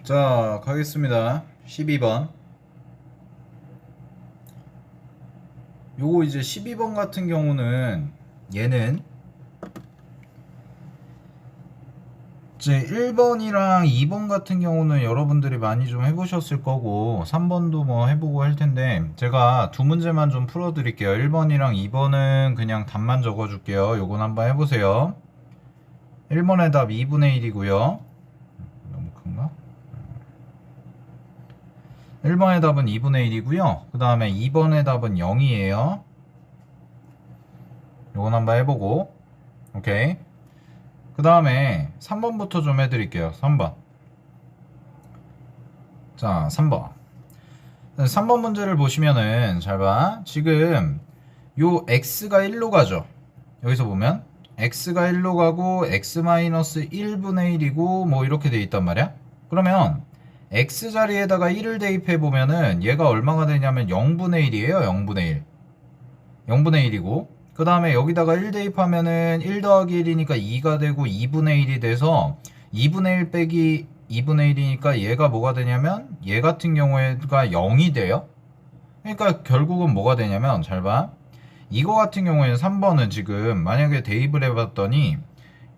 자, 가겠습니다. 12번. 요거 이제 12번 같은 경우는 얘는 이제 1번이랑 2번 같은 경우는 여러분들이 많이 좀 해보셨을 거고 3번도 뭐 해보고 할 텐데 제가 두 문제만 좀 풀어 드릴게요. 1번이랑 2번은 그냥 답만 적어 줄게요. 요건 한번 해보세요. 1번의 답 2분의 1이고요. 너무 큰가? 1번의 답은 2분의 1이고요. 그 다음에 2번의 답은 0이에요. 요건 한번 해보고 오케이. 그 다음에 3번부터 좀 해드릴게요. 3번. 자, 3번. 3번 문제를 보시면은 잘 봐. 지금 요 x가 1로 가죠. 여기서 보면 x가 1로 가고 x-1분의 1이고 뭐 이렇게 돼 있단 말이야. 그러면 x 자리에다가 1을 대입해 보면은 얘가 얼마가 되냐면 0분의 1이에요. 0분의 1. 0분의 1이고 그 다음에 여기다가 1 대입하면은 1 더하기 1이니까 2가 되고 2분의 1이 돼서 2분의 1 빼기 2분의 1이니까 얘가 뭐가 되냐면 얘 같은 경우에가 0이 돼요. 그러니까 결국은 뭐가 되냐면 잘 봐. 이거 같은 경우에는 3번은 지금 만약에 대입을 해봤더니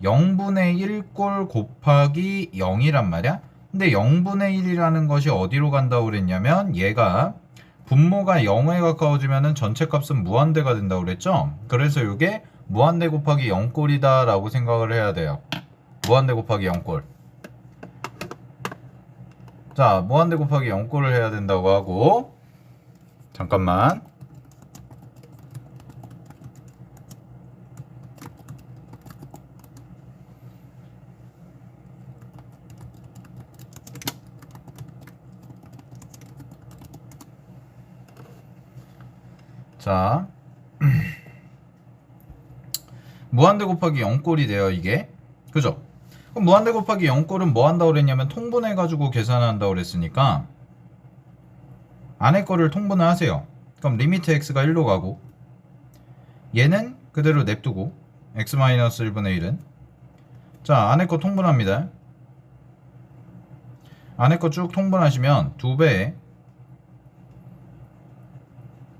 0분의 1꼴 곱하기 0이란 말이야. 근데 0분의 1이라는 것이 어디로 간다고 그랬냐면 얘가 분모가 0에 가까워지면 전체 값은 무한대가 된다고 그랬죠. 그래서 이게 무한대 곱하기 0꼴이다 라고 생각을 해야 돼요. 무한대 곱하기 0꼴. 자, 무한대 곱하기 0꼴을 해야 된다고 하고 잠깐만. 자, 무한대 곱하기 0꼴이 돼요, 이게. 그죠? 그럼 무한대 곱하기 0꼴은 뭐 한다고 그랬냐면 통분해가지고 계산한다고 그랬으니까 안에 거를 통분을 하세요. 그럼 리미트 x가 1로 가고 얘는 그대로 냅두고 x-1분의 1은 자, 안에 거 통분합니다. 안에 거 쭉 통분하시면 2배에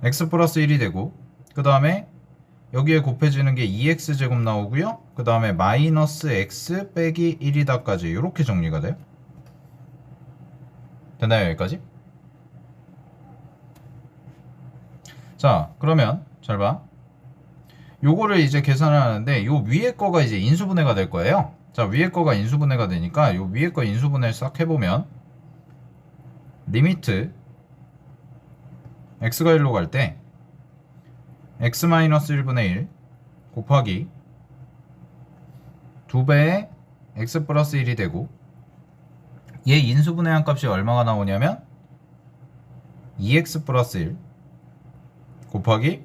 x 플러스 1이 되고 그 다음에 여기에 곱해지는 게 2x제곱 나오고요. 그 다음에 마이너스 x 빼기 1이다까지 이렇게 정리가 돼요. 됐나요? 여기까지? 자, 그러면 잘 봐. 요거를 이제 계산을 하는데 요 위에 거가 이제 인수분해가 될 거예요. 자, 위에 거가 인수분해가 되니까 요 위에 거 인수분해 싹 해보면 리미트 x가 1로 갈 때 x-1분의 1 곱하기 2배의 x 플러스 1이 되고 얘 인수분해한 값이 얼마가 나오냐면 2x 플러스 1 곱하기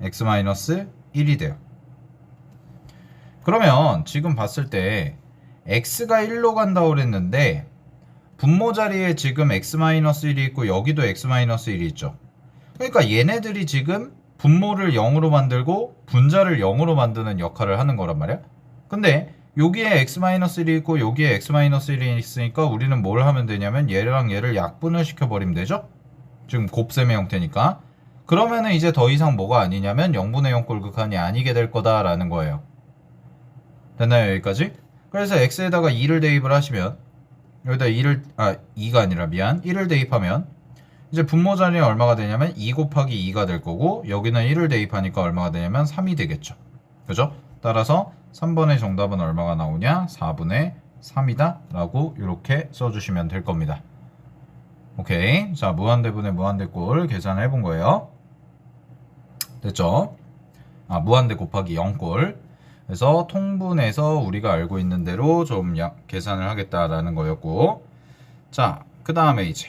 x-1이 돼요. 그러면 지금 봤을 때 x가 1로 간다고 그랬는데 분모 자리에 지금 x-1이 있고 여기도 x-1이 있죠. 그러니까 얘네들이 지금 분모를 0으로 만들고 분자를 0으로 만드는 역할을 하는 거란 말이야. 근데 여기에 x-1이 있고 여기에 x-1이 있으니까 우리는 뭘 하면 되냐면 얘랑 얘를 약분을 시켜버리면 되죠. 지금 곱셈의 형태니까. 그러면은 이제 더 이상 뭐가 아니냐면 0분의 0 꼴극한이 아니게 될 거다라는 거예요. 됐나요? 여기까지? 그래서 x에다가 2를 대입을 하시면 여기다 2가 아니라 1을 대입하면 이제 분모 자리는 얼마가 되냐면 2 곱하기 2가 될 거고 여기는 1을 대입하니까 얼마가 되냐면 3이 되겠죠. 그죠? 따라서 3번의 정답은 얼마가 나오냐? 4분의 3이다 라고 이렇게 써주시면 될 겁니다. 오케이. 자, 무한대분의 무한대꼴 계산을 해본 거예요. 됐죠? 무한대 곱하기 0꼴. 그래서 통분해서 우리가 알고 있는 대로 좀 계산을 하겠다라는 거였고 자, 그 다음에 이제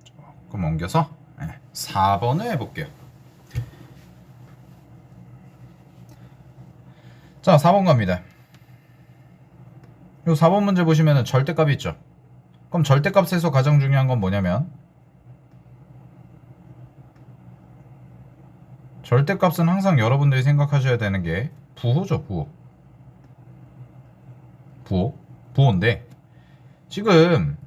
조금 옮겨서 4번을 해볼게요. 자, 4번 갑니다. 요 4번 문제 보시면은 절대값이 있죠. 그럼 절대값에서 가장 중요한 건 뭐냐면 절대값은 항상 여러분들이 생각하셔야 되는 게 부호죠. 부호인데 지금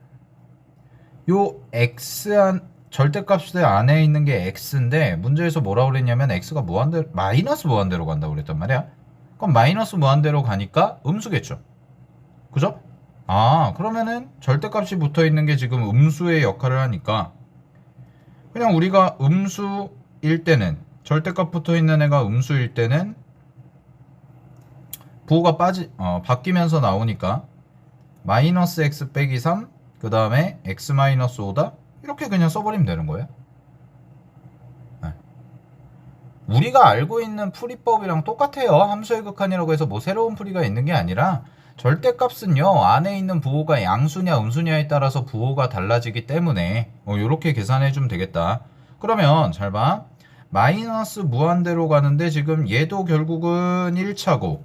요 x 절대값의 안에 있는 게 x인데 문제에서 뭐라고 그랬냐면 x가 무한대로 마이너스 무한대로 간다고 그랬단 말이야. 그럼 마이너스 무한대로 가니까 음수겠죠. 그죠? 아, 그러면은 절대값이 붙어 있는 게 지금 음수의 역할을 하니까 그냥 우리가 음수일 때는 절대값 붙어 있는 애가 음수일 때는 부호가 바뀌면서 나오니까 마이너스 x 빼기 3 그 다음에 x 마이너스 5다 이렇게 그냥 써버리면 되는 거예요. 네. 우리가 알고 있는 풀이법이랑 똑같아요. 함수의 극한이라고 해서 뭐 새로운 풀이가 있는 게 아니라 절대값은요 안에 있는 부호가 양수냐 음수냐에 따라서 부호가 달라지기 때문에 이렇게 계산해주면 되겠다. 그러면 잘 봐. 마이너스 무한대로 가는데 지금 얘도 결국은 1차고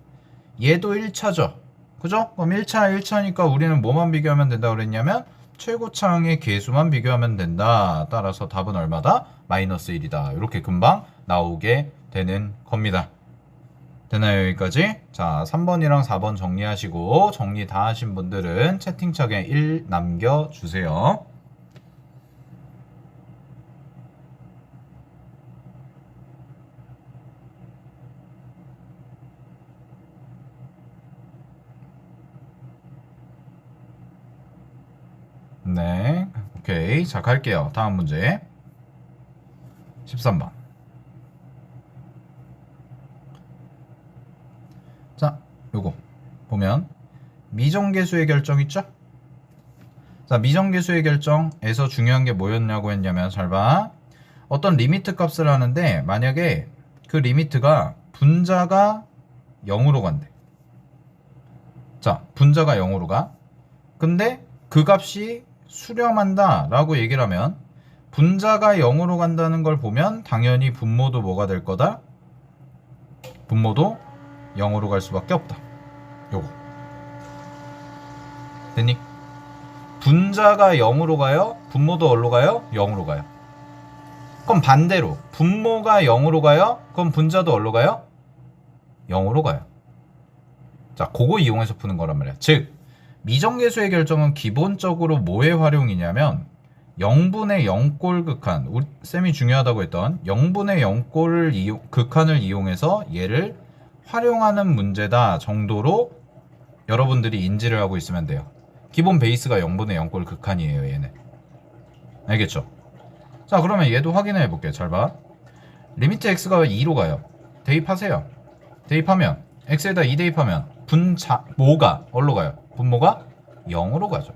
얘도 1차죠. 그죠? 그럼 1차니까 우리는 뭐만 비교하면 된다 그랬냐면 최고차항의 개수만 비교하면 된다. 따라서 답은 얼마다? 마이너스 1이다. 이렇게 금방 나오게 되는 겁니다. 되나요, 여기까지? 자, 3번이랑 4번 정리하시고 정리 다 하신 분들은 채팅창에 1 남겨주세요. 네, 오케이. 자, 갈게요. 다음 문제 13번. 자, 요거 보면 미정계수의 결정 있죠? 자, 미정계수의 결정에서 중요한 게 뭐였냐고 했냐면 잘 봐. 어떤 리미트 값을 하는데 만약에 그 리미트가 분자가 0으로 간대. 자, 분자가 0으로 가. 근데 그 값이 수렴한다 라고 얘기를 하면 분자가 0으로 간다는 걸 보면 당연히 분모도 뭐가 될 거다? 분모도 0으로 갈 수밖에 없다. 요거 됐니? 분자가 0으로 가요? 분모도 어디로 가요? 0으로 가요. 그럼 반대로 분모가 0으로 가요? 그럼 분자도 어디로 가요? 0으로 가요. 자, 그거 이용해서 푸는 거란 말이야. 즉 미정계수의 결정은 기본적으로 뭐에 활용이냐면 0분의 0꼴 극한, 쌤이 중요하다고 했던 0분의 0꼴 극한을 이용해서 얘를 활용하는 문제다 정도로 여러분들이 인지를 하고 있으면 돼요. 기본 베이스가 0분의 0꼴 극한이에요, 얘는. 알겠죠? 자, 그러면 얘도 확인해 볼게요. 잘 봐. 리미트 x가 2로 가요. 대입하세요. 대입하면 x에다 2 대입하면 모가 어디로 가요? 분모가 0으로 가죠.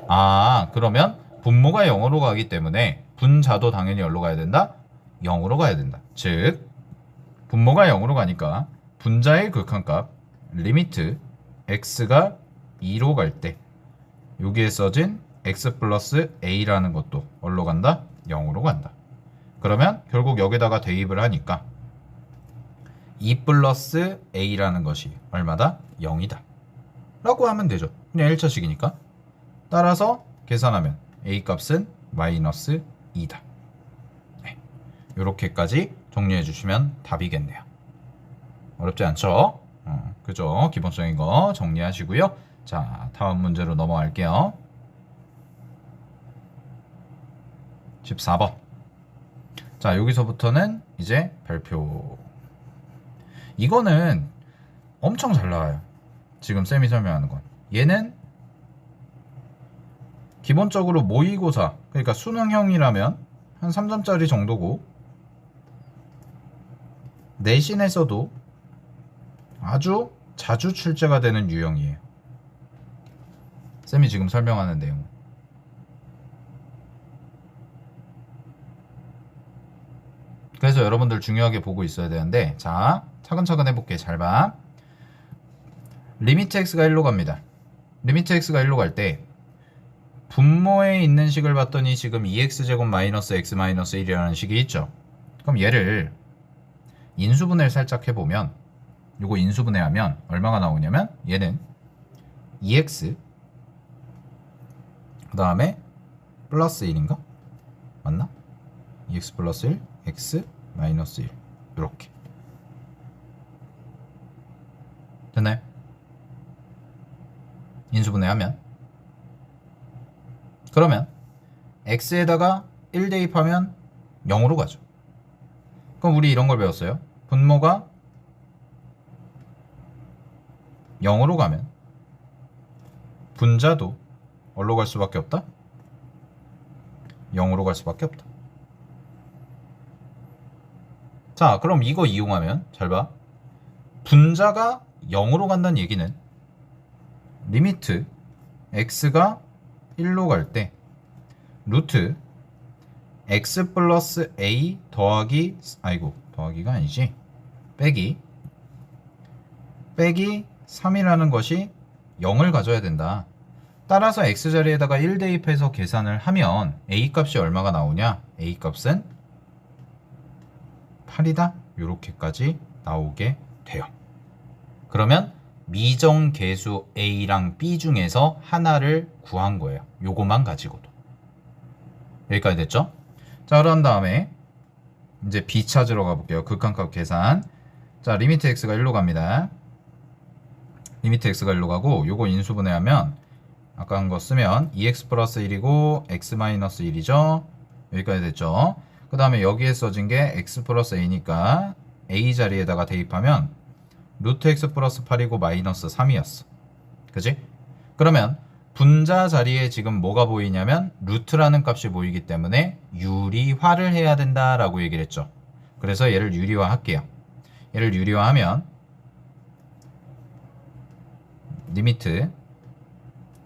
아, 그러면 분모가 0으로 가기 때문에 분자도 당연히 어디로 가야 된다? 0으로 가야 된다. 즉 분모가 0으로 가니까 분자의 극한값 리미트 x가 2로 갈 때 여기에 써진 x 플러스 a라는 것도 어디로 간다? 0으로 간다. 그러면 결국 여기다가 대입을 하니까 2 플러스 a라는 것이 얼마다? 0이다 라고 하면 되죠. 그냥 1차식이니까. 따라서 계산하면 a 값은 마이너스 2다. 네. 이렇게까지 정리해 주시면 답이겠네요. 어렵지 않죠? 그죠? 기본적인 거 정리하시고요. 자, 다음 문제로 넘어갈게요. 14번. 자, 여기서부터는 이제 별표. 이거는 엄청 잘 나와요. 지금 쌤이 설명하는 건. 얘는 기본적으로 모의고사, 그러니까 수능형이라면 한 3점짜리 정도고 내신에서도 아주 자주 출제가 되는 유형이에요. 쌤이 지금 설명하는 내용. 그래서 여러분들 중요하게 보고 있어야 되는데, 자, 차근차근 해볼게. 잘 봐. 리미트 x가 1로 갑니다. 리미트 x가 1로 갈 때 분모에 있는 식을 봤더니 지금 2x제곱 마이너스 x 마이너스 1이라는 식이 있죠. 그럼 얘를 인수분해를 살짝 해보면, 요거 인수분해하면 얼마가 나오냐면 얘는 2x 그 다음에 플러스 1인가? 맞나? 2x 플러스 1 x 마이너스 1 이렇게 됐나요? 인수분해하면 그러면 x에다가 1 대입하면 0으로 가죠. 그럼 우리 이런 걸 배웠어요. 분모가 0으로 가면 분자도 어디로 갈 수밖에 없다? 0으로 갈 수밖에 없다. 자, 그럼 이거 이용하면 잘 봐. 분자가 0으로 간다는 얘기는 리미트 x가 1로 갈 때 루트 x 플러스 a 더하기 더하기가 아니지 빼기 3이라는 것이 0을 가져야 된다. 따라서 x자리에다가 1 대입해서 계산을 하면 a 값이 얼마가 나오냐? a 값은 8이다. 이렇게까지 나오게 돼요. 그러면 미정계수 a랑 b 중에서 하나를 구한 거예요. 요거만 가지고도. 여기까지 됐죠? 자, 그런 다음에 이제 b 찾으러 가볼게요. 극한값 계산. 자, 리미트 x가 1로 갑니다. 리미트 x가 1로 가고 요거 인수분해하면 아까 한 거 쓰면 2x 플러스 1이고 x 마이너스 1이죠. 여기까지 됐죠. 그 다음에 여기에 써진 게 x 플러스 a니까 a 자리에다가 대입하면 루트 x 플러스 8이고 마이너스 3이었어. 그지? 그러면 분자 자리에 지금 뭐가 보이냐면 루트라는 값이 보이기 때문에 유리화를 해야 된다라고 얘기를 했죠. 그래서 얘를 유리화 할게요. 얘를 유리화하면 리미트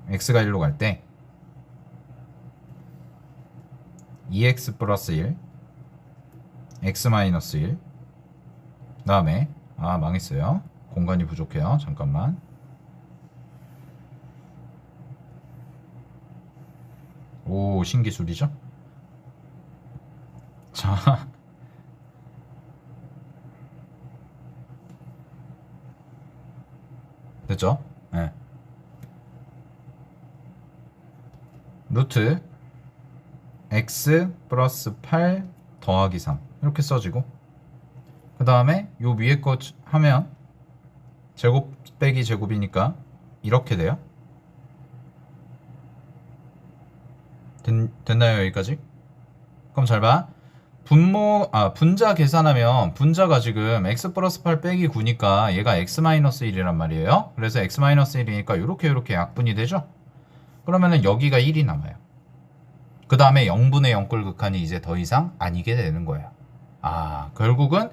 x가 1로 갈 때 2x 플러스 1 x 마이너스 1 그 다음에 망했어요. 공간이 부족해요. 잠깐만. 오, 신기술이죠? 자, 됐죠? 네. 루트 x 플러스 8 더하기 3 이렇게 써지고 그 다음에 요 위에 거 하면 제곱 빼기 제곱이니까 이렇게 돼요. 됐나요? 여기까지? 그럼 잘 봐. 분자 계산하면 분자가 지금 x 플러스 8 빼기 9니까 얘가 x 마이너스 1이란 말이에요. 그래서 x 마이너스 1이니까 요렇게 약분이 되죠. 그러면은 여기가 1이 남아요. 그 다음에 0분의 0꼴 극한이 이제 더 이상 아니게 되는 거예요. 결국은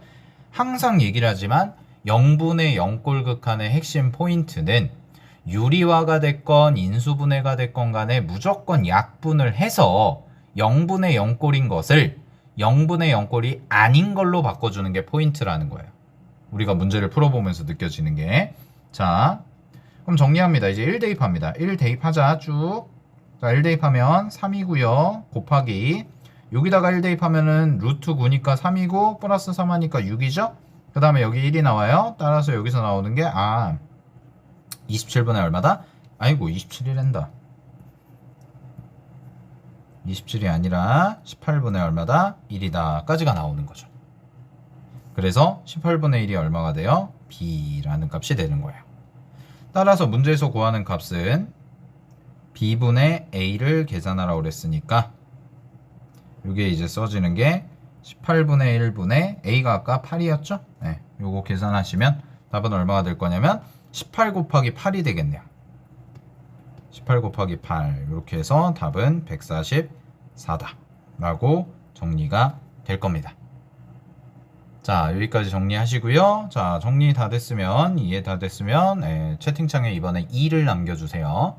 항상 얘기를 하지만 0분의 0꼴 극한의 핵심 포인트는 유리화가 됐건 인수분해가 됐건 간에 무조건 약분을 해서 0분의 0꼴인 것을 0분의 0꼴이 아닌 걸로 바꿔주는 게 포인트라는 거예요. 우리가 문제를 풀어보면서 느껴지는 게. 자, 그럼 정리합니다. 이제 1 대입합니다. 1 대입하자 쭉. 자, 1 대입하면 3이고요. 곱하기 여기다가 1 대입하면은 루트 9니까 3이고 플러스 3 하니까 6이죠. 그 다음에 여기 1이 나와요. 따라서 여기서 나오는 게 27분의 얼마다? 27이란다. 27이 아니라 18분의 얼마다? 1이다 까지가 나오는 거죠. 그래서 18분의 1이 얼마가 돼요? b라는 값이 되는 거예요. 따라서 문제에서 구하는 값은 b분의 a를 계산하라고 그랬으니까 이게 이제 써지는 게 18분의 1분의 a가 아까 8이었죠? 네, 요거 계산하시면 답은 얼마가 될 거냐면 18 곱하기 8이 되겠네요. 18 곱하기 8 이렇게 해서 답은 144다 라고 정리가 될 겁니다. 자, 여기까지 정리하시고요. 자, 정리 다 됐으면 이해 다 됐으면 채팅창에 이번에 2를 남겨주세요.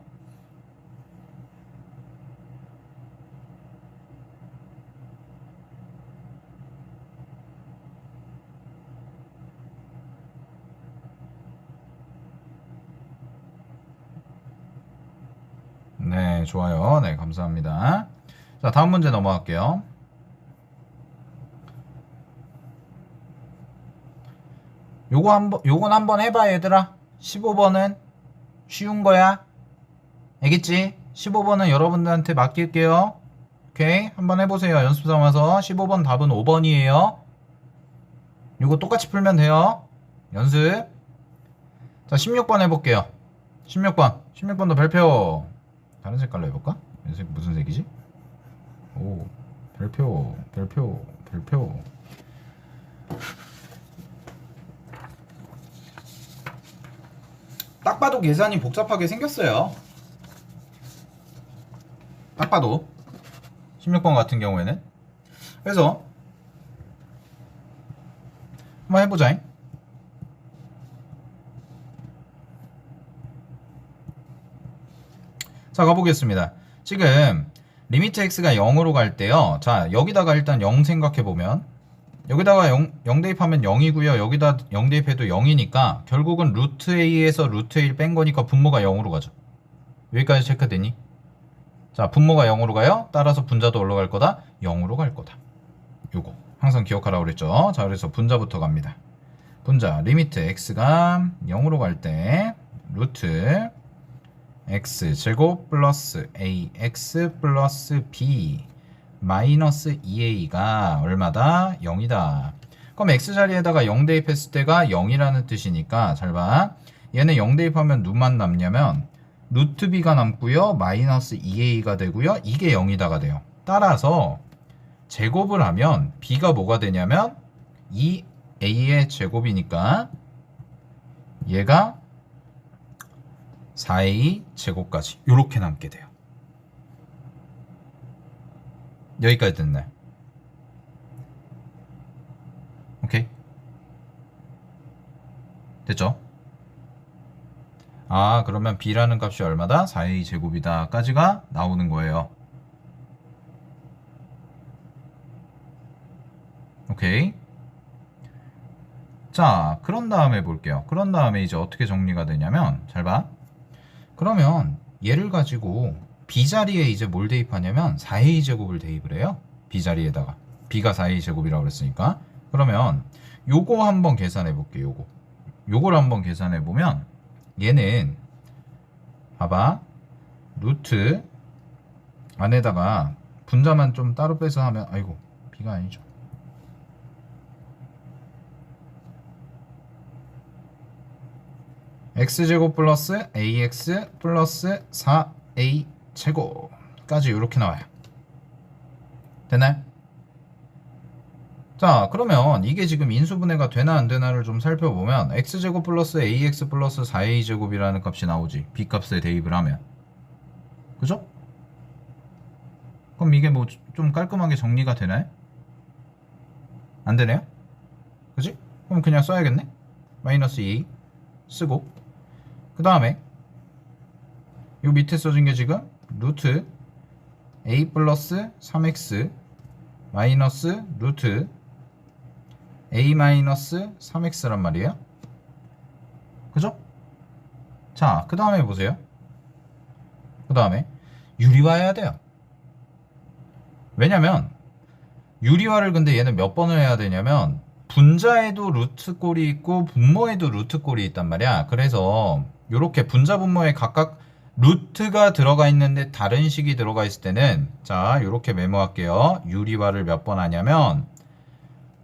네, 좋아요. 네, 감사합니다. 자, 다음 문제 넘어갈게요. 요건 한번 해봐, 얘들아. 15번은 쉬운 거야. 알겠지? 15번은 여러분들한테 맡길게요. 오케이? 한번 해보세요. 연습 삼아서. 15번 답은 5번이에요. 요거 똑같이 풀면 돼요. 연습. 자, 16번 해볼게요. 16번도 발표. 다른 색깔로 해볼까? 이 색 무슨 색이지? 오, 별표. 딱 봐도 계산이 복잡하게 생겼어요. 딱 봐도 16번 같은 경우에는. 그래서 한번 해보자. 자, 가보겠습니다. 지금 리미트 x가 0으로 갈 때요. 자, 여기다가 일단 0 생각해보면, 여기다가 0 대입하면 0이고요. 여기다 0 대입해도 0이니까 결국은 루트 a에서 루트 1 뺀 거니까 분모가 0으로 가죠. 여기까지 체크되니? 자, 분모가 0으로 가요. 따라서 분자도 올라갈 거다. 0으로 갈 거다. 요거 항상 기억하라고 그랬죠. 자, 그래서 분자부터 갑니다. 분자 리미트 x가 0으로 갈 때 루트 x제곱 플러스 ax 플러스 b 마이너스 2a가 얼마다? 0이다. 그럼 x 자리에다가 0 대입했을 때가 0이라는 뜻이니까 잘 봐. 얘는 0 대입하면 누만 남냐면 루트 b가 남고요. 마이너스 2a가 되고요. 이게 0이다가 돼요. 따라서 제곱을 하면 b가 뭐가 되냐면 2a의 제곱이니까 얘가 4a 제곱까지 이렇게 남게 돼요. 여기까지 됐나요? 오케이. 됐죠? 아, 그러면 b라는 값이 얼마다? 4a 제곱이다 까지가 나오는 거예요. 오케이. 자, 그런 다음에 볼게요. 그런 다음에 이제 어떻게 정리가 되냐면, 잘 봐. 그러면 얘를 가지고 b 자리에 이제 뭘 대입하냐면 4a 제곱을 대입을 해요. b 자리에다가 b가 4a 제곱이라고 그랬으니까. 그러면 요거 한번 계산해 볼게요. 요걸 한번 계산해 보면 얘는 봐봐, 루트 안에다가 분자만 좀 따로 빼서 하면, 아이고, b가 아니죠. x제곱 플러스 ax 플러스 4a 제곱까지 이렇게 나와요. 되나요? 자, 그러면 이게 지금 인수분해가 되나 안 되나를 좀 살펴보면 x제곱 플러스 ax 플러스 4a 제곱이라는 값이 나오지. b값에 대입을 하면. 그죠? 그럼 이게 뭐 좀 깔끔하게 정리가 되나요? 안 되네요? 그지? 그럼 그냥 써야겠네? 마이너스 2 쓰고, 그 다음에 요 밑에 써진 게 지금 루트 a 플러스 3x 마이너스 루트 a 마이너스 3x란 말이에요. 그죠? 자, 그 다음에 보세요. 그 다음에 유리화해야 돼요. 왜냐면 유리화를 근데 얘는 몇 번을 해야 되냐면 분자에도 루트 꼴이 있고 분모에도 루트 꼴이 있단 말이야. 그래서 이렇게 분자 분모에 각각 루트가 들어가 있는데 다른 식이 들어가 있을 때는, 자, 이렇게 메모할게요. 유리화를 몇 번 하냐면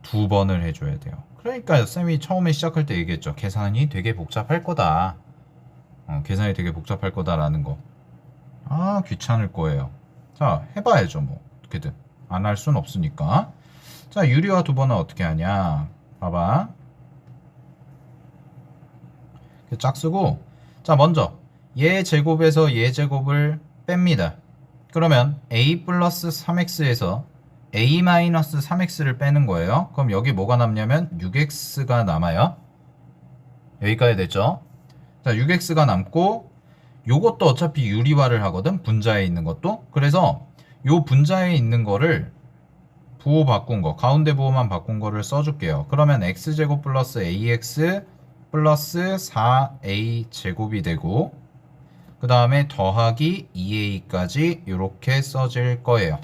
2번을 해줘야 돼요. 그러니까 쌤이 처음에 시작할 때 얘기했죠. 계산이 되게 복잡할 거다. 계산이 되게 복잡할 거다라는 거. 아, 귀찮을 거예요. 자, 해봐야죠. 뭐 어떻게든 안 할 순 없으니까. 자, 유리화 2번은 어떻게 하냐. 봐봐. 짝 쓰고, 자, 먼저 얘 제곱에서 얘 제곱을 뺍니다. 그러면 a 플러스 3x에서 a 마이너스 3x를 빼는 거예요. 그럼 여기 뭐가 남냐면 6x가 남아요. 여기까지 됐죠? 자, 6x가 남고 요것도 어차피 유리화를 하거든. 분자에 있는 것도. 그래서 요 분자에 있는 거를 부호 바꾼 거, 가운데 부호만 바꾼 거를 써줄게요. 그러면 x제곱 플러스 ax 플러스 4a 제곱이 되고, 그 다음에 더하기 2a까지 이렇게 써질 거예요.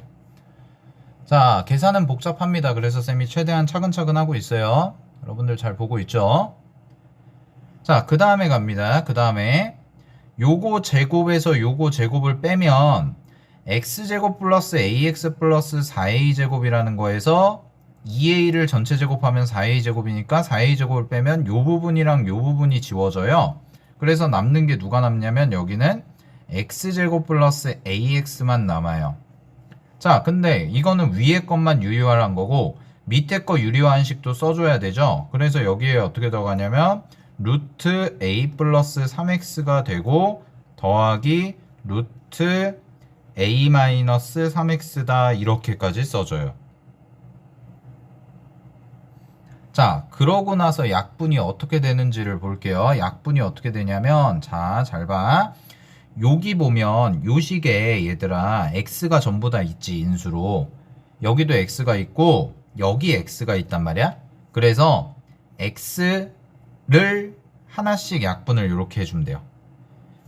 자, 계산은 복잡합니다. 그래서 쌤이 최대한 차근차근 하고 있어요. 여러분들 잘 보고 있죠? 자, 그 다음에 갑니다. 그 다음에 요거 제곱에서 요거 제곱을 빼면 x제곱 플러스 ax 플러스 4a 제곱이라는 거에서 2a를 전체 제곱하면 4a 제곱이니까 4a 제곱을 빼면 요 부분이랑 요 부분이 지워져요. 그래서 남는 게 누가 남냐면 여기는 x제곱 플러스 ax만 남아요. 자, 근데 이거는 위에 것만 유리화한 거고 밑에 거 유리화한 식도 써줘야 되죠. 그래서 여기에 어떻게 들어가냐면 루트 a 플러스 3x가 되고 더하기 루트 a 마이너스 3x다 이렇게까지 써줘요. 자, 그러고 나서 약분이 어떻게 되는지를 볼게요. 약분이 어떻게 되냐면, 자, 잘 봐. 여기 보면 요 식에 얘들아 x가 전부 다 있지, 인수로. 여기도 x가 있고 여기 x가 있단 말이야. 그래서 x를 하나씩 약분을 이렇게 해주면 돼요.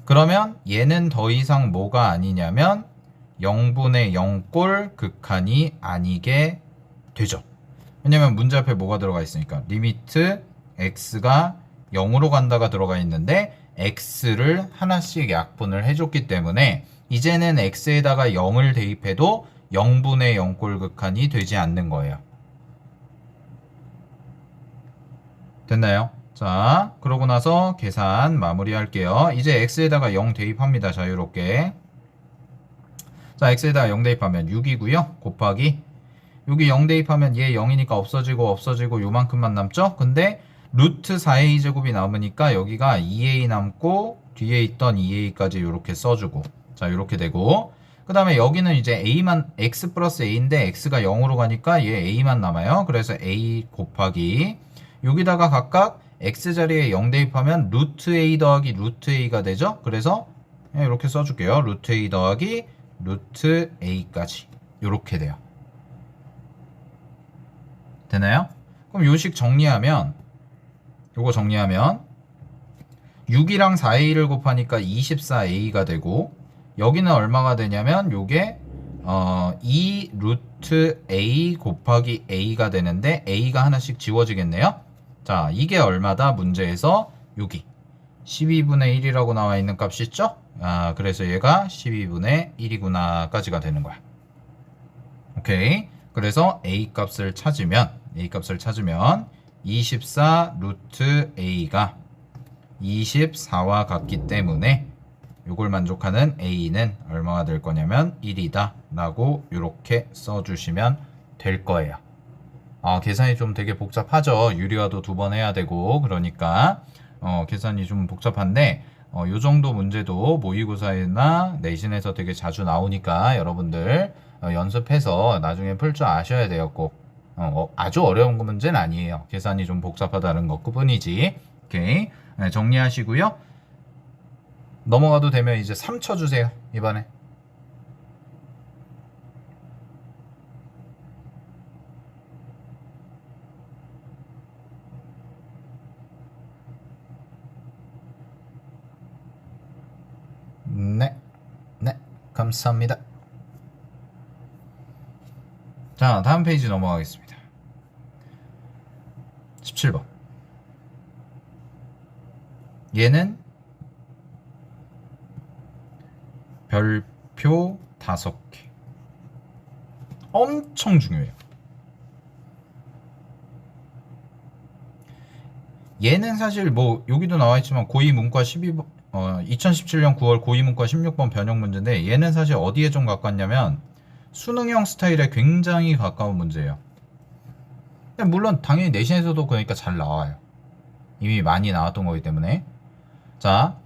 그러면 얘는 더 이상 뭐가 아니냐면 0분의 0꼴 극한이 아니게 되죠. 왜냐면 문제 앞에 뭐가 들어가 있으니까 리미트 x가 0으로 간다가 들어가 있는데 x를 하나씩 약분을 해줬기 때문에 이제는 x에다가 0을 대입해도 0분의 0꼴 극한이 되지 않는 거예요. 됐나요? 자, 그러고 나서 계산 마무리 할게요. 이제 x에다가 0 대입합니다. 자유롭게. 자, x에다가 0 대입하면 6이고요. 곱하기 여기 0 대입하면 얘 0이니까 없어지고 요만큼만 남죠? 근데 루트 4a 제곱이 남으니까 여기가 2a 남고 뒤에 있던 2a까지 이렇게 써주고 자 이렇게 되고 그 다음에 여기는 이제 a만 x 플러스 a인데 x가 0으로 가니까 얘 a만 남아요. 그래서 a 곱하기 여기다가 각각 x 자리에 0 대입하면 루트 a 더하기 루트 a가 되죠? 그래서 이렇게 써줄게요. 루트 a 더하기 루트 a까지 이렇게 돼요. 되나요? 그럼 요식 정리하면 요거 정리하면 6이랑 4a를 곱하니까 24a가 되고 여기는 얼마가 되냐면 요게 2 루트 a 곱하기 a가 되는데 a가 하나씩 지워지겠네요. 자, 이게 얼마다? 문제에서 여기 12분의 1이라고 나와 있는 값이 있죠? 아, 그래서 얘가 12분의 1이구나 까지가 되는 거야. 오케이. 그래서 a 값을 찾으면 24 루트 a가 24와 같기 때문에 요걸 만족하는 a는 얼마가 될 거냐면 1이다 라고 이렇게 써주시면 될 거예요. 계산이 좀 되게 복잡하죠. 유리화도 2번 해야 되고 그러니까 계산이 좀 복잡한데 요 정도 문제도 모의고사나 내신에서 되게 자주 나오니까 여러분들 연습해서 나중에 풀 줄 아셔야 돼요. 꼭 아주 어려운 문제는 아니에요. 계산이 좀 복잡하다는 것 뿐이지. 오케이. 네, 정리하시고요. 넘어가도 되면 이제 3 쳐주세요. 이번에. 네, 감사합니다. 자, 다음 페이지 넘어가겠습니다. 17번. 얘는 별표 5개. 엄청 중요해요. 얘는 사실 뭐 여기도 나와있지만 고2 문과 2017년 9월 고2 문과 16번 변형 문제인데 얘는 사실 어디에 좀 가깝냐면 수능형 스타일에 굉장히 가까운 문제예요. 물론 당연히 내신에서도 그러니까 잘 나와요. 이미 많이 나왔던 거기 때문에. 자,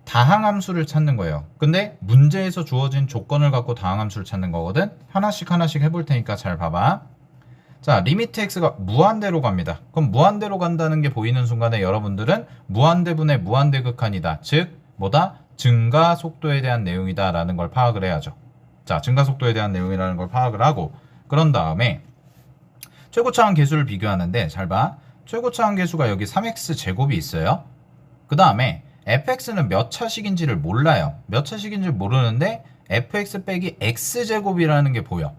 다항함수를 찾는 거예요. 근데 문제에서 주어진 조건을 갖고 다항함수를 찾는 거거든. 하나씩 해볼 테니까 잘 봐봐. 자, 리미트 x가 무한대로 갑니다. 그럼 무한대로 간다는 게 보이는 순간에 여러분들은 무한대분의 무한대 극한이다. 즉 뭐다? 증가 속도에 대한 내용이다 라는 걸 파악을 해야죠. 자, 증가 속도에 대한 내용이라는 걸 파악을 하고 그런 다음에 최고차항 계수를 비교하는데 잘 봐. 최고차항 계수가 여기 3x 제곱이 있어요. 그 다음에 fx는 몇 차식인지를 몰라요. 몇 차식인지 모르는데 fx 빼기 x제곱이라는 게 보여.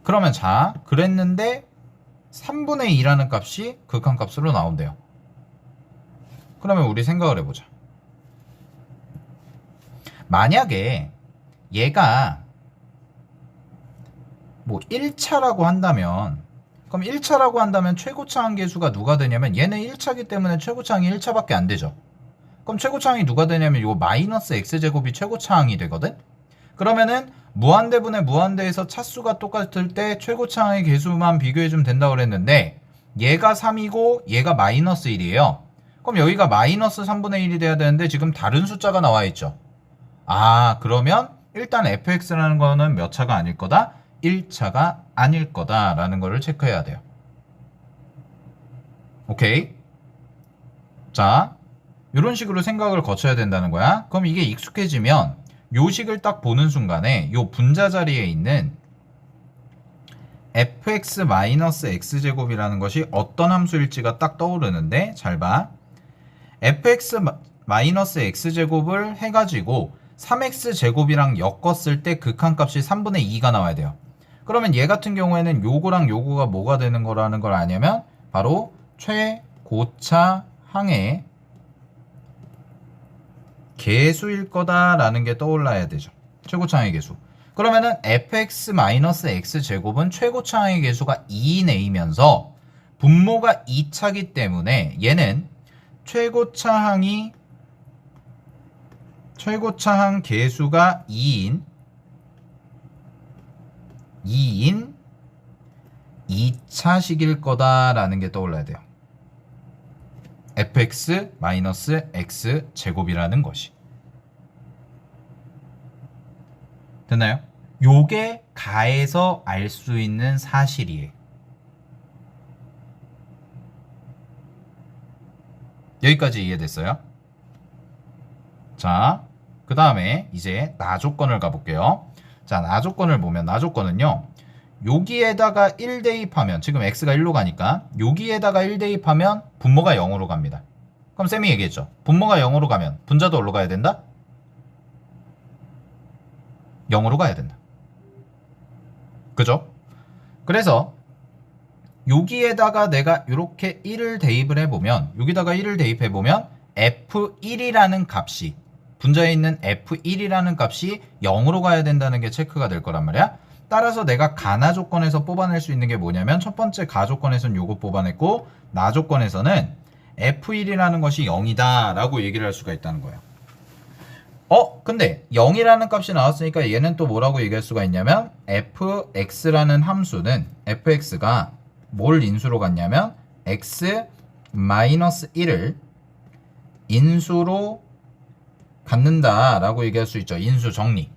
그러면 자, 그랬는데 3분의 2라는 값이 극한값으로 나온대요. 그러면 우리 생각을 해보자. 만약에 얘가 뭐 1차라고 한다면 그럼 1차라고 한다면 최고차항 계수가 누가 되냐면 얘는 1차기 때문에 최고차항이 1차밖에 안 되죠. 그럼 최고차항이 누가 되냐면 요 마이너스 x제곱이 최고차항이 되거든. 그러면은 무한대분의 무한대에서 차수가 똑같을 때 최고차항의 개수만 비교해주면 된다고 그랬는데 얘가 3이고 얘가 마이너스 1이에요. 그럼 여기가 마이너스 3분의 1이 돼야 되는데 지금 다른 숫자가 나와 있죠. 아, 그러면 일단 fx라는 거는 몇 차가 아닐 거다? 1차가 아닐 거다라는 거를 체크해야 돼요. 오케이? 자, 이런 식으로 생각을 거쳐야 된다는 거야. 그럼 이게 익숙해지면 요 식을 딱 보는 순간에 요 분자 자리에 있는 fx-x제곱이라는 것이 어떤 함수일지가 딱 떠오르는데 잘 봐. fx-x제곱을 해가지고 3x제곱이랑 엮었을 때 극한값이 3분의 2가 나와야 돼요. 그러면 얘 같은 경우에는 요거랑 요거가 뭐가 되는 거라는 걸 아냐면 바로 최고차항의 개수일 거다라는 게 떠올라야 되죠. 최고차항의 개수. 그러면은 fx-x제곱은 최고차항의 개수가 2인 a면서 분모가 2차기 때문에 얘는 최고차항 개수가 2인 2차식일 거다라는 게 떠올라야 돼요. fx-x제곱이라는 것이. 됐나요? 요게 가에서 알 수 있는 사실이에요. 여기까지 이해됐어요? 자, 그 다음에 이제 나 조건을 가볼게요. 자, 나 조건을 보면 나 조건은요. 여기에다가 1 대입하면 지금 x가 1로 가니까 여기에다가 1 대입하면 분모가 0으로 갑니다. 그럼 쌤이 얘기했죠. 분모가 0으로 가면 분자도 어디로 가야 된다? 0으로 가야 된다. 그죠? 그래서 여기에다가 내가 이렇게 1을 대입을 해보면 여기다가 1을 대입해보면 f1이라는 값이 분자에 있는 f1이라는 값이 0으로 가야 된다는 게 체크가 될 거란 말이야. 따라서 내가 가나 조건에서 뽑아낼 수 있는 게 뭐냐면 첫 번째 가 조건에서는 요거 뽑아냈고 나 조건에서는 f1이라는 것이 0이다 라고 얘기를 할 수가 있다는 거예요. 근데 0이라는 값이 나왔으니까 얘는 또 뭐라고 얘기할 수가 있냐면 fx라는 함수는 fx가 뭘 인수로 갔냐면 x-1을 인수로 갖는다 라고 얘기할 수 있죠. 인수 정리.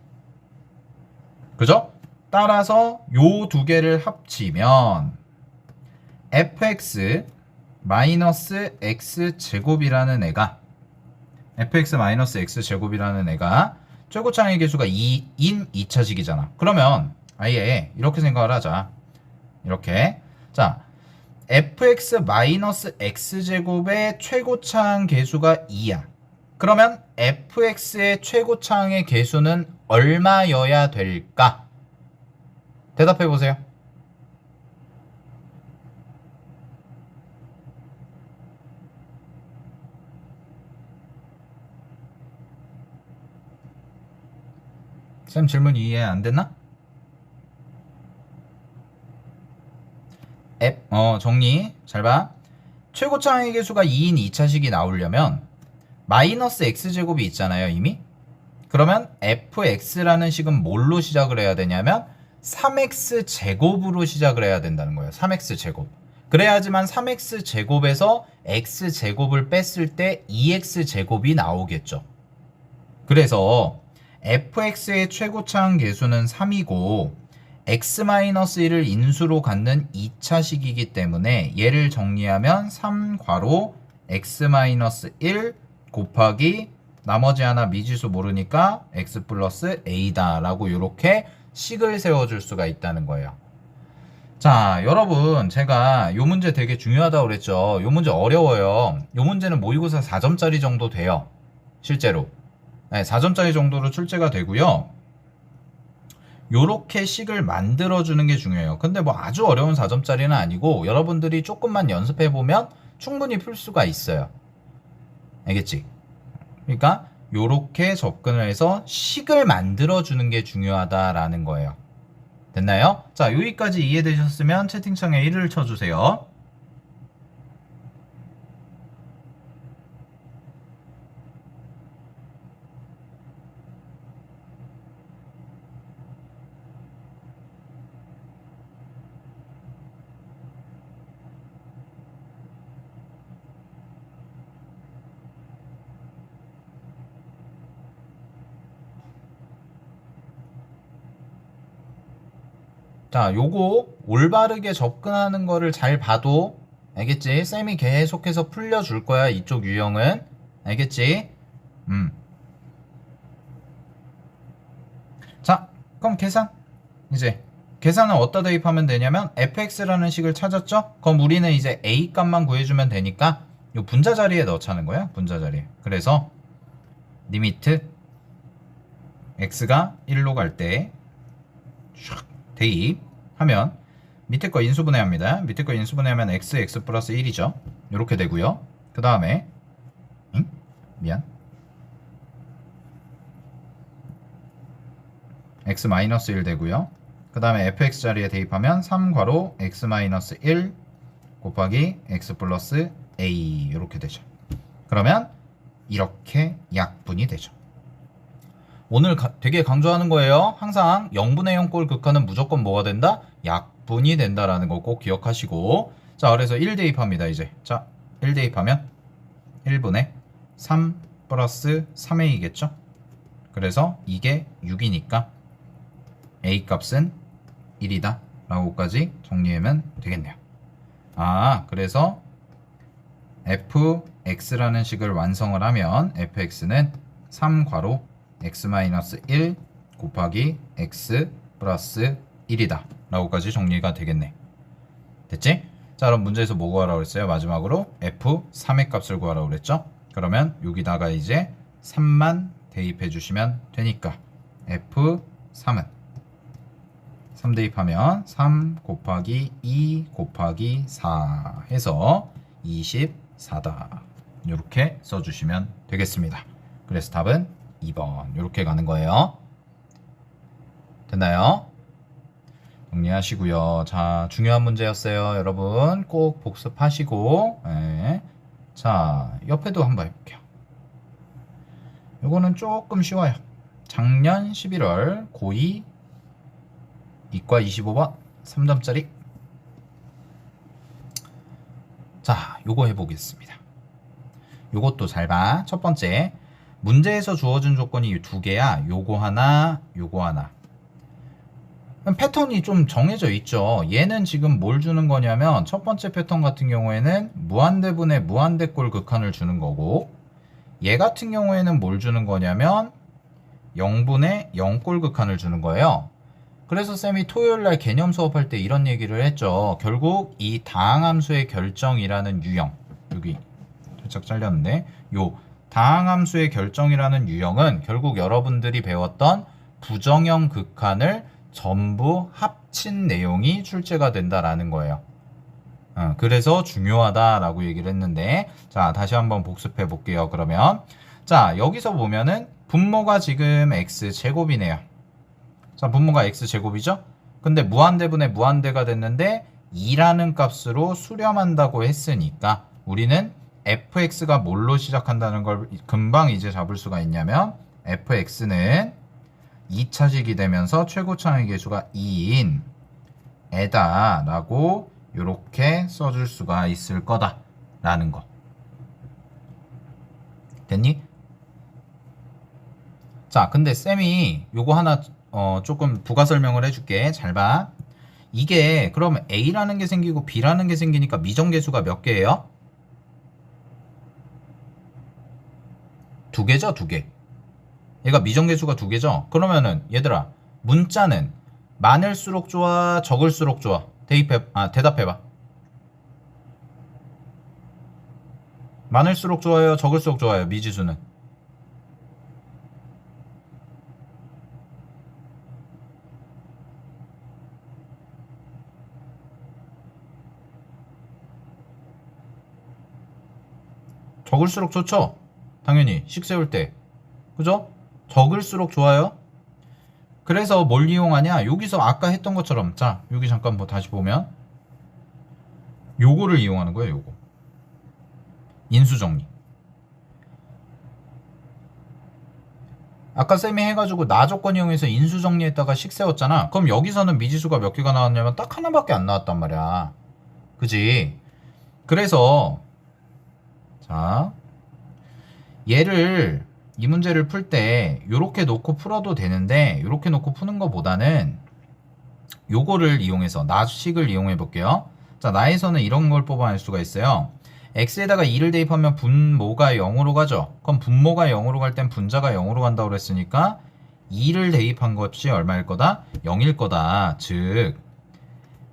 그죠? 따라서 요 두 개를 합치면 fx-x제곱이라는 애가 최고차항의 개수가 2인 2차식이잖아. 그러면 아예 이렇게 생각을 하자. 이렇게. 자, fx-x제곱의 최고차항 개수가 2야. 그러면 fx의 최고차항의 개수는 얼마여야 될까? 대답해 보세요. 쌤 질문 이해 안 됐나? 정리 잘 봐. 최고차항의 개수가 2인 2차식이 나오려면 마이너스 x제곱이 있잖아요 이미. 그러면 fx라는 식은 뭘로 시작을 해야 되냐면 3x제곱으로 시작을 해야 된다는 거예요. 3x제곱. 그래야지만 3x제곱에서 x제곱을 뺐을 때 2x제곱이 나오겠죠. 그래서 fx의 최고차항 개수는 3이고 x-1을 인수로 갖는 2차식이기 때문에 얘를 정리하면 3괄호 x-1 곱하기 나머지 하나 미지수 모르니까 x 플러스 a다 라고 이렇게 식을 세워줄 수가 있다는 거예요. 자, 여러분 제가 요 문제 되게 중요하다고 그랬죠. 요 문제 어려워요. 요 문제는 모의고사 4점짜리 정도 돼요. 실제로. 네, 4점짜리 정도로 출제가 되고요. 요렇게 식을 만들어주는 게 중요해요. 근데 뭐 아주 어려운 4점짜리는 아니고 여러분들이 조금만 연습해보면 충분히 풀 수가 있어요. 알겠지? 그러니까 요렇게 접근을 해서 식을 만들어주는 게 중요하다라는 거예요. 됐나요? 자, 여기까지 이해되셨으면 채팅창에 1을 쳐주세요. 자, 요거 올바르게 접근하는 거를 잘 봐도 알겠지? 쌤이 계속해서 풀려줄 거야. 이쪽 유형은. 알겠지? 자, 그럼 계산. 이제 계산은 어디다 대입하면 되냐면 fx라는 식을 찾았죠? 그럼 우리는 이제 a 값만 구해주면 되니까 요 분자 자리에 넣자는 거야. 분자 자리에. 그래서 리미트 x가 1로 갈 때 대입하면 밑에 거 인수분해합니다. 밑에 거 인수분해하면 x 플러스 1이죠. 이렇게 되고요. 그 다음에 미안 x 마이너스 1 되고요. 그 다음에 fx 자리에 대입하면 3괄호 x 마이너스 1 곱하기 x 플러스 a 이렇게 되죠. 그러면 이렇게 약분이 되죠. 오늘 되게 강조하는 거예요. 항상 0분의 0꼴 극한은 무조건 뭐가 된다? 약분이 된다라는 거 꼭 기억하시고. 자, 그래서 1 대입합니다. 이제 자, 1 대입하면 1분의 3 플러스 3a겠죠. 그래서 이게 6이니까 a 값은 1이다 라고까지 정리하면 되겠네요. 아, 그래서 fx라는 식을 완성을 하면 fx는 3괄호 x-1 곱하기 x 플러스 1이다 라고까지 정리가 되겠네. 됐지? 자, 그럼 문제에서 뭐 구하라고 그랬어요? 마지막으로 f3의 값을 구하라고 그랬죠? 그러면 여기다가 이제 3만 대입해 주시면 되니까 f3은 3 대입하면 3 곱하기 2 곱하기 4 해서 24다. 이렇게 써주시면 되겠습니다. 그래서 답은 2번 이렇게 가는 거예요. 됐나요? 정리하시고요. 자, 중요한 문제였어요. 여러분 꼭 복습하시고. 네. 자, 옆에도 한번 해볼게요. 요거는 조금 쉬워요. 작년 11월 고2 이과 25번 3점짜리. 자, 요거 해보겠습니다. 요것도 잘 봐. 첫 번째, 문제에서 주어진 조건이 두 개야. 요거 하나, 요거 하나. 패턴이 좀 정해져 있죠. 얘는 지금 뭘 주는 거냐면 첫 번째 패턴 같은 경우에는 무한대분의 무한대꼴 극한을 주는 거고, 얘 같은 경우에는 뭘 주는 거냐면 0분의 0꼴 극한을 주는 거예요. 그래서 쌤이 토요일날 개념 수업할 때 이런 얘기를 했죠. 결국 이 다항함수의 결정이라는 유형, 여기 살짝 잘렸는데, 요 다항함수의 결정이라는 유형은 결국 여러분들이 배웠던 부정형 극한을 전부 합친 내용이 출제가 된다라는 거예요. 그래서 중요하다라고 얘기를 했는데, 자, 다시 한번 복습해 볼게요. 그러면 자, 여기서 보면은 분모가 지금 x제곱이네요. 자, 분모가 x제곱이죠? 근데 무한대분의 무한대가 됐는데 2라는 값으로 수렴한다고 했으니까 우리는 fx가 뭘로 시작한다는 걸 금방 이제 잡을 수가 있냐면 fx는 2차식이 되면서 최고차항의 개수가 2인 에다 라고 이렇게 써줄 수가 있을 거다 라는 거. 됐니? 자, 근데 쌤이 요거 하나 조금 부가 설명을 해줄게. 잘 봐. 이게 그러면 A라는 게 생기고 B라는 게 생기니까 미정계수가 몇 개예요? 두 개죠, 두 개. 얘가 미정계수가 두 개죠. 그러면은 얘들아, 문자는 많을수록 좋아, 적을수록 좋아? 대답해봐. 많을수록 좋아요, 적을수록 좋아요, 미지수는? 적을수록 좋죠? 당연히 식 세울 때. 그죠? 적을수록 좋아요. 그래서 뭘 이용하냐? 여기서 아까 했던 것처럼, 자, 여기 잠깐 뭐 다시 보면 요거를 이용하는 거예요. 요거 인수정리. 아까 쌤이 해가지고 나 조건 이용해서 인수정리했다가 식 세웠잖아. 그럼 여기서는 미지수가 몇 개가 나왔냐면 딱 하나밖에 안 나왔단 말이야. 그지? 그래서 자, 얘를 이 문제를 풀 때 요렇게 놓고 풀어도 되는데, 요렇게 놓고 푸는 것보다는 요거를 이용해서 나식을 이용해 볼게요. 자, 나에서는 이런 걸 뽑아낼 수가 있어요. x에다가 2를 대입하면 분모가 0으로 가죠. 그럼 분모가 0으로 갈 땐 분자가 0으로 간다고 그랬으니까 2를 대입한 것이 얼마일 거다? 0일 거다. 즉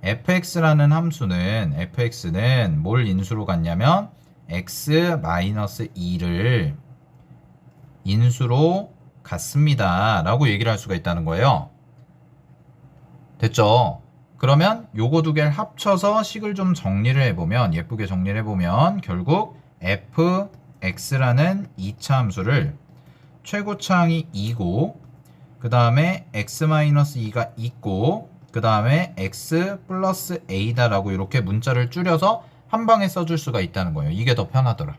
fx는 뭘 인수로 갔냐면 x-2를 인수로 갔습니다 라고 얘기를 할 수가 있다는 거예요. 됐죠? 그러면 요거 두 개를 합쳐서 식을 좀 정리를 해보면, 예쁘게 정리를 해보면 결국 fx라는 2차 함수를 최고차항이 2고 그 다음에 x-2가 있고 그 다음에 x 플러스 a다 라고 이렇게 문자를 줄여서 한 방에 써줄 수가 있다는 거예요. 이게 더 편하더라.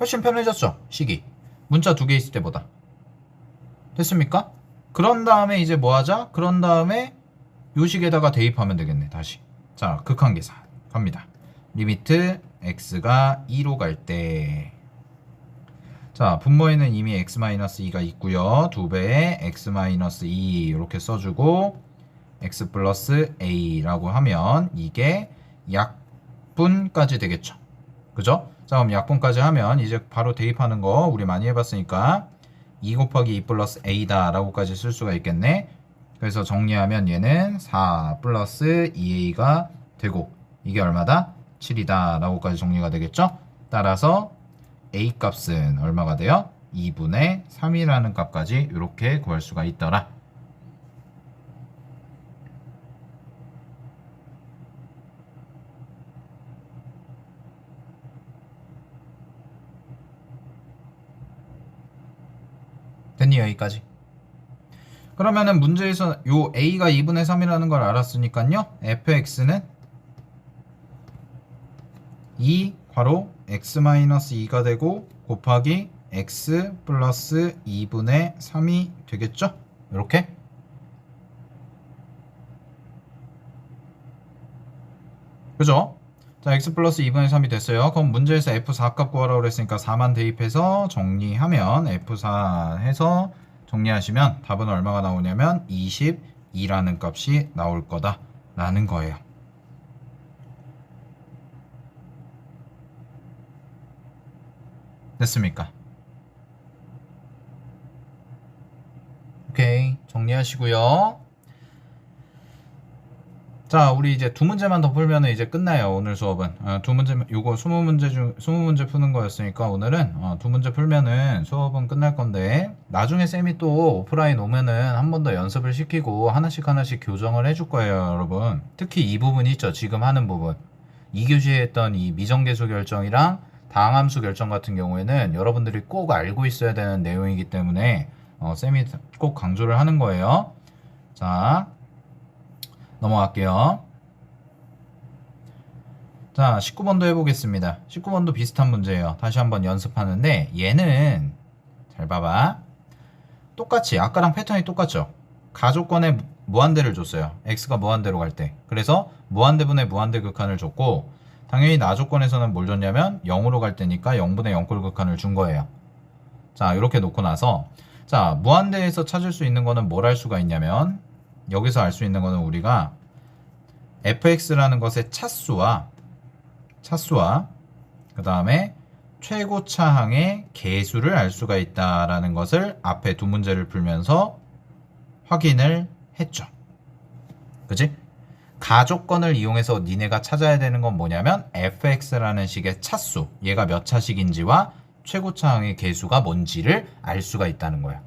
훨씬 편해졌죠? 식이 문자 두 개 있을 때보다. 됐습니까? 그런 다음에 이제 뭐 하자? 그런 다음에 요 식에다가 대입하면 되겠네. 다시 자, 극한계산 갑니다. 리미트 x가 2로 갈 때, 자, 분모에는 이미 x-2가 있고요. 2배의 x-2 이렇게 써주고 x 플러스 a라고 하면 이게 약분까지 되겠죠. 그죠? 자, 그럼 약분까지 하면 이제 바로 대입하는 거 우리 많이 해봤으니까 2 곱하기 2 플러스 a다 라고까지 쓸 수가 있겠네. 그래서 정리하면 얘는 4 플러스 2a가 되고 이게 얼마다? 7이다 라고까지 정리가 되겠죠. 따라서 a 값은 얼마가 돼요? 2분의 3이라는 값까지 이렇게 구할 수가 있더라. 됐니? 여기까지. 그러면은 문제에서 요 a가 2분의 3이라는 걸 알았으니까요. fx는 2 괄호 x-2가 되고 곱하기 x 플러스 2분의 3이 되겠죠? 이렇게. 그죠? 자, x 플러스 2분의 3이 됐어요. 그럼 문제에서 f4 값 구하라고 그랬으니까 4만 대입해서 정리하면 f4 해서 정리하시면 답은 얼마가 나오냐면 22라는 값이 나올 거다 라는 거예요. 됐습니까? 오케이, 정리하시고요. 자, 우리 이제 두 문제만 더 풀면 이제 끝나요. 오늘 수업은 두 문제, 요거 20문제 푸는 거였으니까 오늘은 두 문제 풀면은 수업은 끝날 건데, 나중에 쌤이 또 오프라인 오면은 한 번 더 연습을 시키고 하나씩 교정을 해줄 거예요, 여러분. 특히 이 부분 있죠, 지금 하는 부분. 2교시에 했던 이 미정계수 결정이랑 다항함수 결정 같은 경우에는 여러분들이 꼭 알고 있어야 되는 내용이기 때문에 쌤이 꼭 강조를 하는 거예요. 자, 넘어갈게요. 자, 19번도 해보겠습니다. 19번도 비슷한 문제예요. 다시 한번 연습하는데 얘는 잘 봐봐. 똑같이 아까랑 패턴이 똑같죠. 가조건에 무한대를 줬어요. x가 무한대로 갈 때. 그래서 무한대분의 무한대 극한을 줬고, 당연히 나조건에서는 뭘 줬냐면 0으로 갈 때니까 0분의 0꼴 극한을 준 거예요. 자, 이렇게 놓고 나서 자, 무한대에서 찾을 수 있는 거는 뭘 할 수가 있냐면, 여기서 알 수 있는 거는 우리가 fx라는 것의 차수와 그 다음에 최고차항의 개수를 알 수가 있다라는 것을 앞에 두 문제를 풀면서 확인을 했죠. 그치? 가조건을 이용해서 니네가 찾아야 되는 건 뭐냐면 fx라는 식의 차수, 얘가 몇 차식인지와 최고차항의 개수가 뭔지를 알 수가 있다는 거야.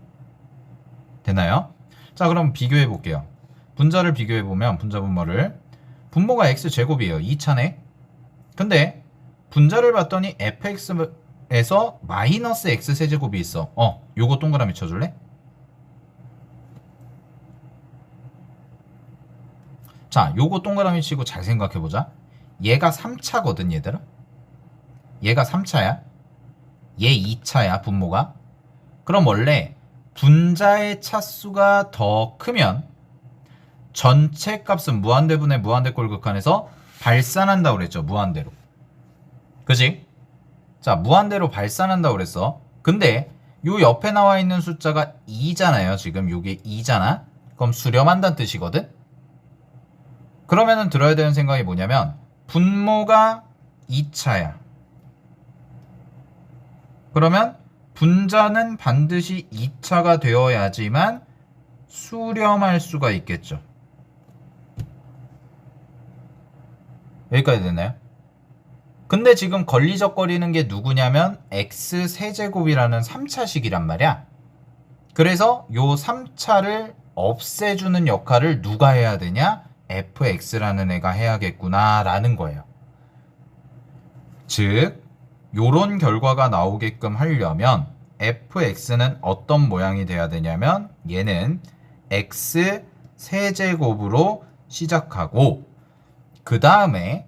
되나요? 자, 그럼 비교해 볼게요. 분자를 비교해 보면 분자 분모를, 분모가 x제곱이에요. 2차네. 근데 분자를 봤더니 fx에서 마이너스 x세제곱이 있어. 요거 동그라미 쳐줄래? 자, 요거 동그라미 치고 잘 생각해보자. 얘가 3차거든, 얘들아. 얘가 3차야. 얘 2차야, 분모가. 그럼 원래 분자의 차수가 더 크면 전체 값은 무한대분의 무한대꼴 극한에서 발산한다고 그랬죠. 무한대로. 그지? 자, 무한대로 발산한다고 그랬어. 근데 요 옆에 나와 있는 숫자가 2잖아요. 지금 요게 2잖아. 그럼 수렴한다는 뜻이거든. 그러면은 들어야 되는 생각이 뭐냐면 분모가 2차야. 그러면 분자는 반드시 2차가 되어야지만 수렴할 수가 있겠죠. 여기까지 됐나요? 근데 지금 걸리적거리는 게 누구냐면 x세제곱이라는 3차식이란 말이야. 그래서 요 3차를 없애주는 역할을 누가 해야 되냐? fx라는 애가 해야겠구나 라는 거예요. 즉 요런 결과가 나오게끔 하려면 fx는 어떤 모양이 돼야 되냐면 얘는 x 세제곱으로 시작하고 그 다음에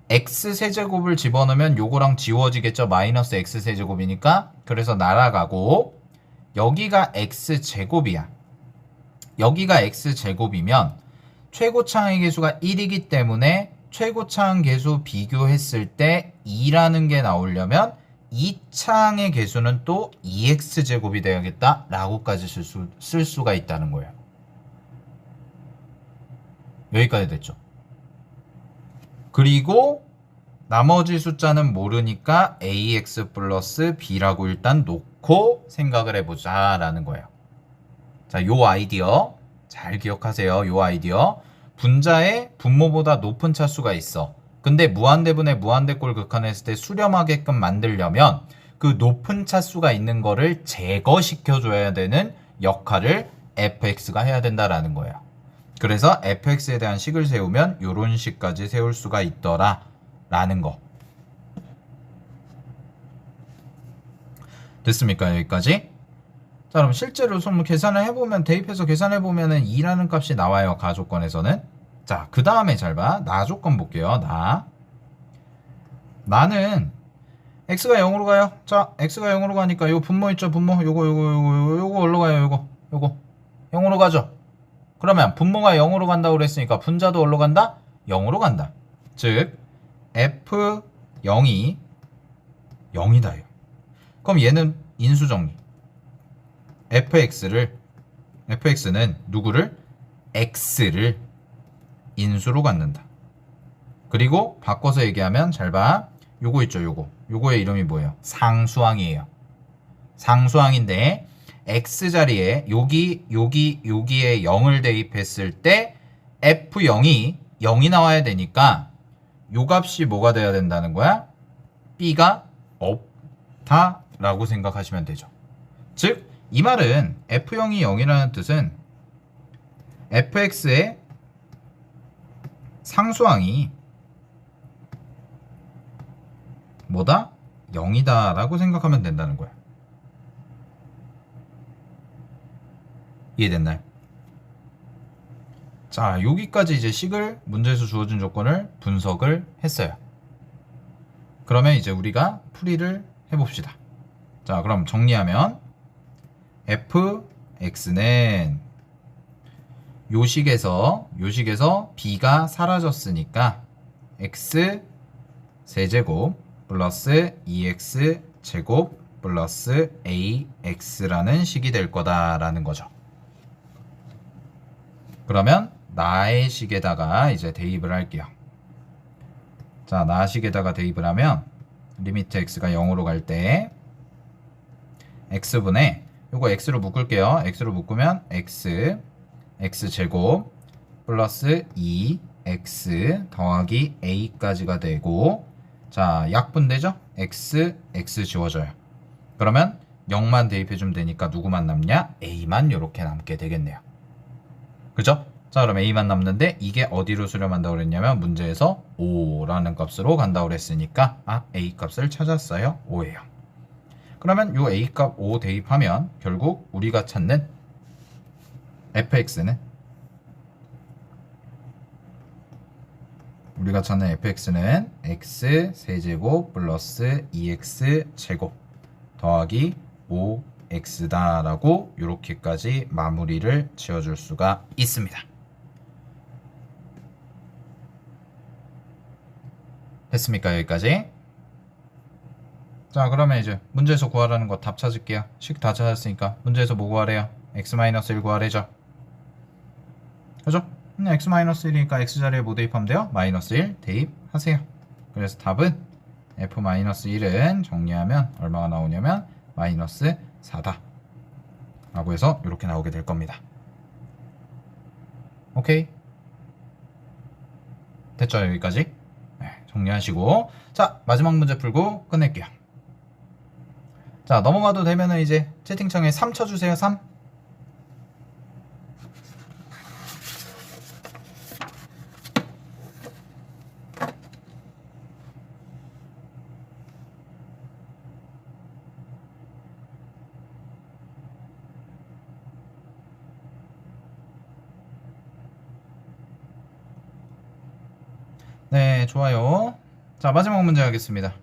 x 세제곱을 집어넣으면 요거랑 지워지겠죠. 마이너스 x 세제곱이니까. 그래서 날아가고 여기가 x 제곱이야. 여기가 x 제곱이면 최고차항의 계수가 1이기 때문에 최고차항 계수 비교했을 때 2라는 게 나오려면 2차항의 계수는 또 2x 제곱이 되어야겠다 라고까지 쓸 수가 있다는 거예요. 여기까지 됐죠. 그리고 나머지 숫자는 모르니까 ax 플러스 b라고 일단 놓고 생각을 해보자 라는 거예요. 자, 요 아이디어 잘 기억하세요. 요 아이디어 분자에 분모보다 높은 차수가 있어. 근데 무한대분의 무한대꼴 극한했을 때 수렴하게끔 만들려면 그 높은 차수가 있는 거를 제거시켜줘야 되는 역할을 fx가 해야 된다라는 거예요. 그래서 fx에 대한 식을 세우면 요런 식까지 세울 수가 있더라 라는 거. 됐습니까? 여기까지? 자, 그럼 실제로 좀 계산을 해보면, 대입해서 계산해보면은 2라는 값이 나와요. 가조건에서는. 자, 그 다음에 잘 봐. 나 조건 볼게요. 나는 x가 0으로 가요. 자, x가 0으로 가니까 요 분모 있죠? 분모. 요거 어디로 가요? 요거 0으로 가죠. 그러면 분모가 0으로 간다고 그랬으니까 분자도 어디로 간다? 0으로 간다. 즉 f0이 0이다. 그럼 얘는 인수정리. fx는 누구를? x를 인수로 갖는다. 그리고 바꿔서 얘기하면 잘 봐. 요거 있죠, 요거의 이름이 뭐예요? 상수항이에요. 상수항인데 x 자리에 여기에 0을 대입했을 때 f0이 0이 나와야 되니까 요 값이 뭐가 돼야 된다는 거야? b가 없다 라고 생각하시면 되죠. 즉 이 말은 f0이 0이라는 뜻은 fx의 상수항이 뭐다? 0이다 라고 생각하면 된다는 거야. 이해됐나요? 자, 여기까지 이제 식을 문제에서 주어진 조건을 분석을 했어요. 그러면 이제 우리가 풀이를 해봅시다. 자, 그럼 정리하면 fx는 요식에서 b가 사라졌으니까 x 세제곱 플러스 2x 제곱 플러스 ax라는 식이 될 거다라는 거죠. 그러면 나의 식에다가 이제 대입을 할게요. 자, 나 식에다가 대입을 하면 리미트 x가 0으로 갈 때 x분의 요거 x로 묶을게요. x로 묶으면 x제곱 플러스 2x 더하기 a까지가 되고, 자, 약분되죠? x 지워져요. 그러면 0만 대입해주면 되니까 누구만 남냐? a만 요렇게 남게 되겠네요. 그죠? 자, 그럼 a만 남는데 이게 어디로 수렴한다고 그랬냐면 문제에서 5라는 값으로 간다고 그랬으니까 a 값을 찾았어요. 5예요. 그러면 요 a 값 5 대입하면 결국 우리가 찾는 fx는 x 세제곱 플러스 2x 제곱 더하기 5x다 라고 요렇게까지 마무리를 지어줄 수가 있습니다. 됐습니까? 여기까지? 자, 그러면 이제 문제에서 구하라는 거 답 찾을게요. 식 다 찾았으니까 문제에서 뭐 구하래요? x-1 구하래죠. 그죠? x-1이니까 x자리에 뭐 대입하면 돼요? -1 대입하세요. 그래서 답은 f-1은 정리하면 얼마가 나오냐면 -4다 라고 해서 이렇게 나오게 될 겁니다. 오케이? 됐죠? 여기까지? 네, 정리하시고 자, 마지막 문제 풀고 끝낼게요. 자, 넘어가도 되면은 이제 채팅창에 3 쳐주세요. 3. 네, 좋아요. 자, 마지막 문제 하겠습니다.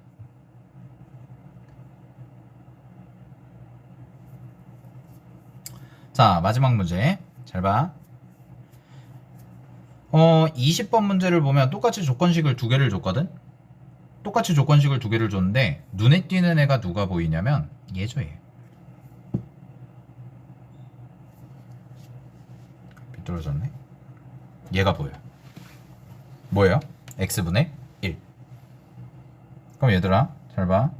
자, 마지막 문제. 잘 봐. 20번 문제를 보면 똑같이 조건식을 두 개를 줬거든? 똑같이 조건식을 두 개를 줬는데 눈에 띄는 애가 누가 보이냐면 얘죠, 얘. 비뚤어졌네. 얘가 보여요. 뭐예요? x분의 1. 그럼 얘들아, 잘 봐.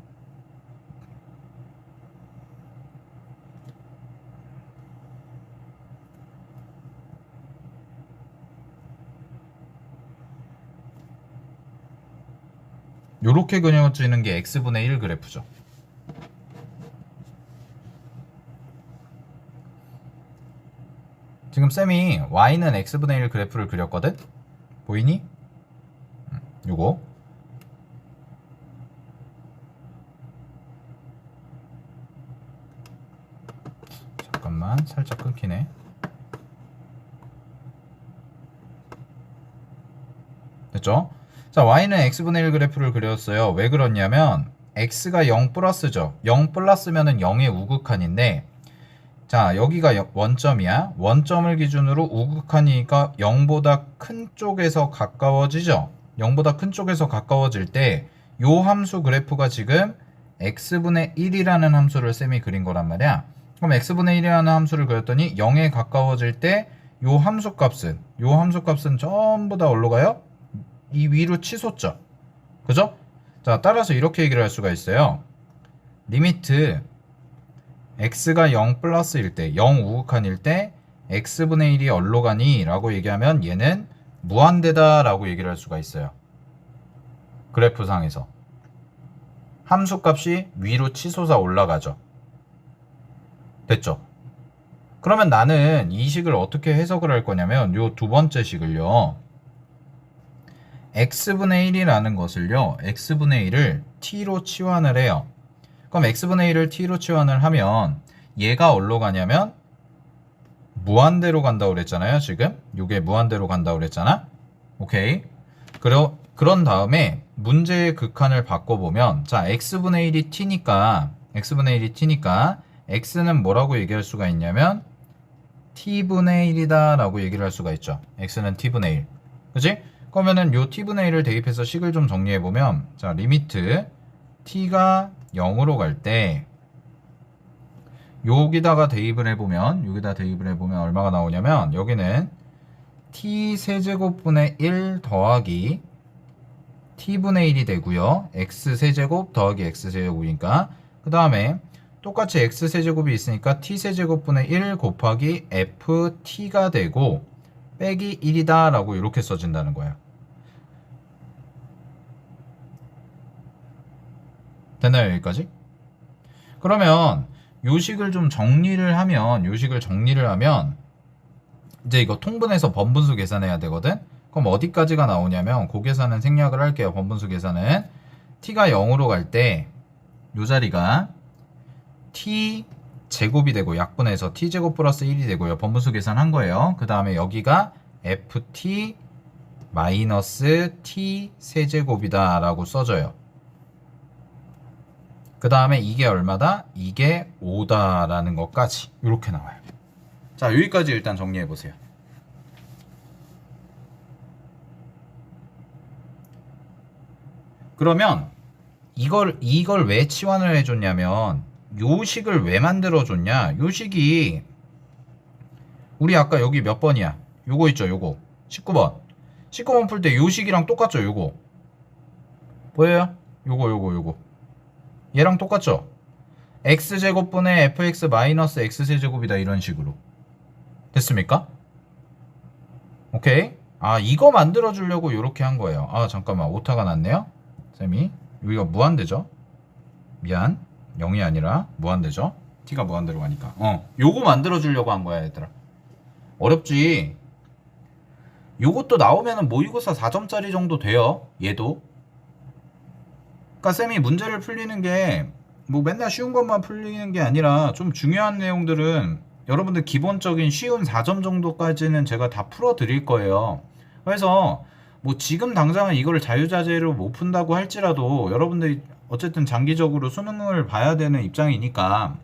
요렇게 그려지는 게 x분의 1 그래프죠. 지금 쌤이 y는 x분의 1 그래프를 그렸거든? 보이니? 요거. 잠깐만, 살짝 끊기네. 됐죠? 자, y는 x분의 1 그래프를 그렸어요. 왜 그렇냐면 x가 0 플러스죠. 0 플러스면은 0의 우극한인데, 자, 여기가 원점이야. 원점을 기준으로 우극한이니까 0보다 큰 쪽에서 가까워지죠. 0보다 큰 쪽에서 가까워질 때 요 함수 그래프가 지금 x분의 1이라는 함수를 쌤이 그린 거란 말이야. 그럼 x분의 1이라는 함수를 그렸더니 0에 가까워질 때 요 함수값은 전부 다 어디로 가요? 이 위로 치솟죠. 그죠? 자, 따라서 이렇게 얘기를 할 수가 있어요. 리미트 x가 0 플러스일 때, 0 우극한일 때 x분의 1이 어디로 가니? 라고 얘기하면 얘는 무한대다 라고 얘기를 할 수가 있어요. 그래프상에서 함수값이 위로 치솟아 올라가죠. 됐죠? 그러면 나는 이 식을 어떻게 해석을 할 거냐면 요 두 번째 식을요, x분의 1이라는 것을요, x분의 1을 t로 치환을 해요. 그럼 x분의 1을 t로 치환을 하면 얘가 어디로 가냐면 무한대로 간다고 그랬잖아요. 지금 요게 무한대로 간다고 그랬잖아. 오케이. 그런 다음에 문제의 극한을 바꿔보면, 자, x분의 1이 t니까 x는 뭐라고 얘기할 수가 있냐면 t분의 1이다 라고 얘기를 할 수가 있죠. x는 t분의 1. 그치? 그러면은 요 t분의 1을 대입해서 식을 좀 정리해보면, 자, 리미트 t가 0으로 갈 때 여기다 대입을 해보면 얼마가 나오냐면, 여기는 t 세제곱분의 1 더하기 t분의 1이 되고요. x 세제곱 더하기 x 세제곱이니까, 그 다음에 똑같이 x 세제곱이 있으니까 t 세제곱분의 1 곱하기 ft가 되고 빼기 1이다 라고 이렇게 써진다는 거예요. 됐나요, 여기까지? 그러면 요식을 정리를 하면 이제 이거 통분해서 번분수 계산해야 되거든. 그럼 어디까지가 나오냐면 그 계산은 생략을 할게요. 번분수 계산은 t가 0으로 갈 때 요 자리가 t 제곱이 되고 약분해서 t 제곱 플러스 1이 되고요. 번분수 계산한 거예요. 그 다음에 여기가 ft 마이너스 t 세제곱이다 라고 써져요. 그 다음에 이게 얼마다? 이게 5다 라는 것까지 이렇게 나와요. 자, 여기까지 일단 정리해 보세요. 그러면 이걸 왜 치환을 해줬냐면 요 식을 왜 만들어줬냐. 요 식이 우리 아까 여기 몇 번이야? 요거 있죠, 요거 19번. 19번 풀 때 요 식이랑 똑같죠, 요거 보여요? 요거 얘랑 똑같죠? x제곱분의 fx 마이너스 x세제곱이다, 이런 식으로 됐습니까? 오케이. 아, 이거 만들어 주려고 요렇게 한 거예요. 아, 잠깐만, 오타가 났네요 쌤이. 여기가 무한대죠. 미안, 0이 아니라 무한대죠. t가 무한대로 가니까 요거 만들어 주려고 한 거야, 얘들아. 어렵지. 요것도 나오면은 모의고사 4점짜리 정도 돼요, 얘도. 그러니까 쌤이 문제를 풀리는 게 뭐 맨날 쉬운 것만 풀리는 게 아니라 좀 중요한 내용들은 여러분들 기본적인 쉬운 4점 정도까지는 제가 다 풀어 드릴 거예요. 그래서 뭐 지금 당장은 이거를 자유자재로 못 푼다고 할지라도 여러분들이 어쨌든 장기적으로 수능을 봐야 되는 입장이니까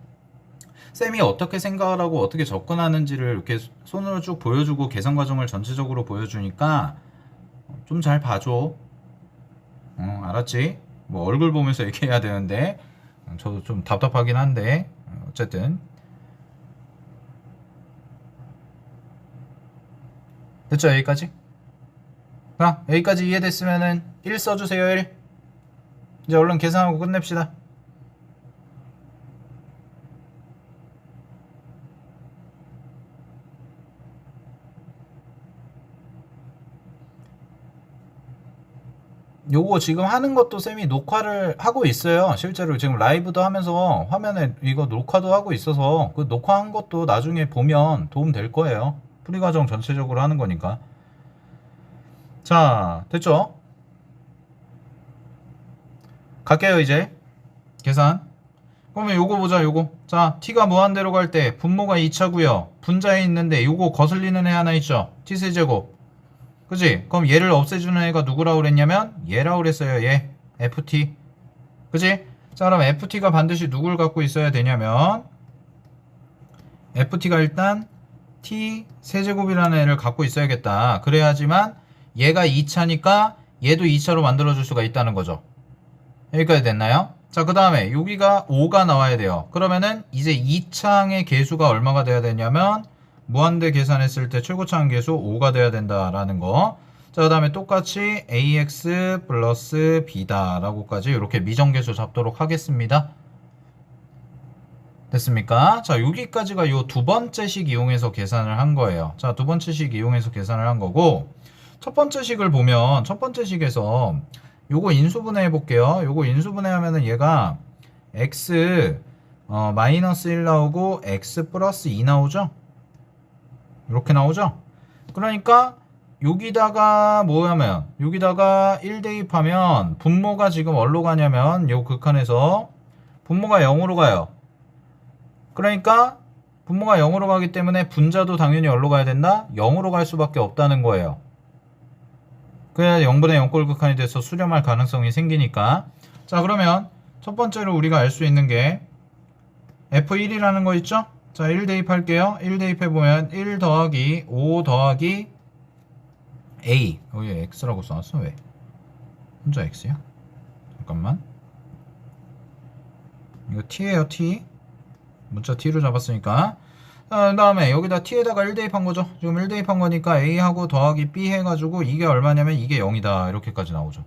쌤이 어떻게 생각을 하고 어떻게 접근하는지를 이렇게 손으로 쭉 보여주고 계산 과정을 전체적으로 보여주니까 좀 잘 봐줘. 알았지? 뭐 얼굴 보면서 얘기해야 되는데 저도 좀 답답하긴 한데 어쨌든 됐죠? 여기까지? 자, 여기까지 이해됐으면은 1 써주세요. 1. 이제 얼른 계산하고 끝냅시다. 요거 지금 하는 것도 쌤이 녹화를 하고 있어요. 실제로 지금 라이브도 하면서 화면에 이거 녹화도 하고 있어서 그 녹화한 것도 나중에 보면 도움 될 거예요. 풀이 과정 전체적으로 하는 거니까. 자, 됐죠? 갈게요, 이제. 계산. 그러면 요거 보자, 요거. 자, t가 무한대로 갈 때 분모가 2차고요. 분자에 있는데 요거 거슬리는 애 하나 있죠? t세제곱. 그지? 그럼 얘를 없애주는 애가 누구라고 그랬냐면 얘라고 그랬어요. 얘 ft. 그지? 자, 그럼 ft가 반드시 누굴 갖고 있어야 되냐면 ft가 일단 t 세제곱이라는 애를 갖고 있어야겠다. 그래야지만 얘가 2차니까 얘도 2차로 만들어줄 수가 있다는 거죠. 여기까지 됐나요? 자, 그 다음에 여기가 5가 나와야 돼요. 그러면은 이제 2차항의 개수가 얼마가 돼야 되냐면 무한대 계산했을 때 최고차항 개수 5가 돼야 된다라는 거. 자, 그 다음에 똑같이 ax 플러스 b다 라고까지 이렇게 미정계수 잡도록 하겠습니다. 됐습니까? 자, 여기까지가 요 두 번째 식 이용해서 계산을 한 거예요. 자, 두 번째 식 이용해서 계산을 한 거고, 첫 번째 식을 보면 첫 번째 식에서 요거 인수분해 해볼게요. 요거 인수분해 하면은 얘가 x 마이너스 1 나오고 x 플러스 2 나오죠? 이렇게 나오죠? 그러니까 여기다가 뭐냐면 여기다가 1 대입하면 분모가 지금 어디로 가냐면 요 극한에서 분모가 0으로 가요. 그러니까 분모가 0으로 가기 때문에 분자도 당연히 어디로 가야 된다? 0으로 갈 수밖에 없다는 거예요. 그래야 0분의 0꼴 극한이 돼서 수렴할 가능성이 생기니까. 자, 그러면 첫 번째로 우리가 알 수 있는 게 F1이라는 거 있죠? 자, 1 대입할게요. 1 대입해보면 1 더하기 5 더하기 A. 여기 X라고 써놨어. 왜? 혼자 X야? 잠깐만. 이거 T예요, T. 문자 T로 잡았으니까. 자, 그 다음에 여기다 T에다가 1 대입한 거죠. 지금 1 대입한 거니까 A하고 더하기 B 해가지고 이게 얼마냐면 이게 0이다. 이렇게까지 나오죠.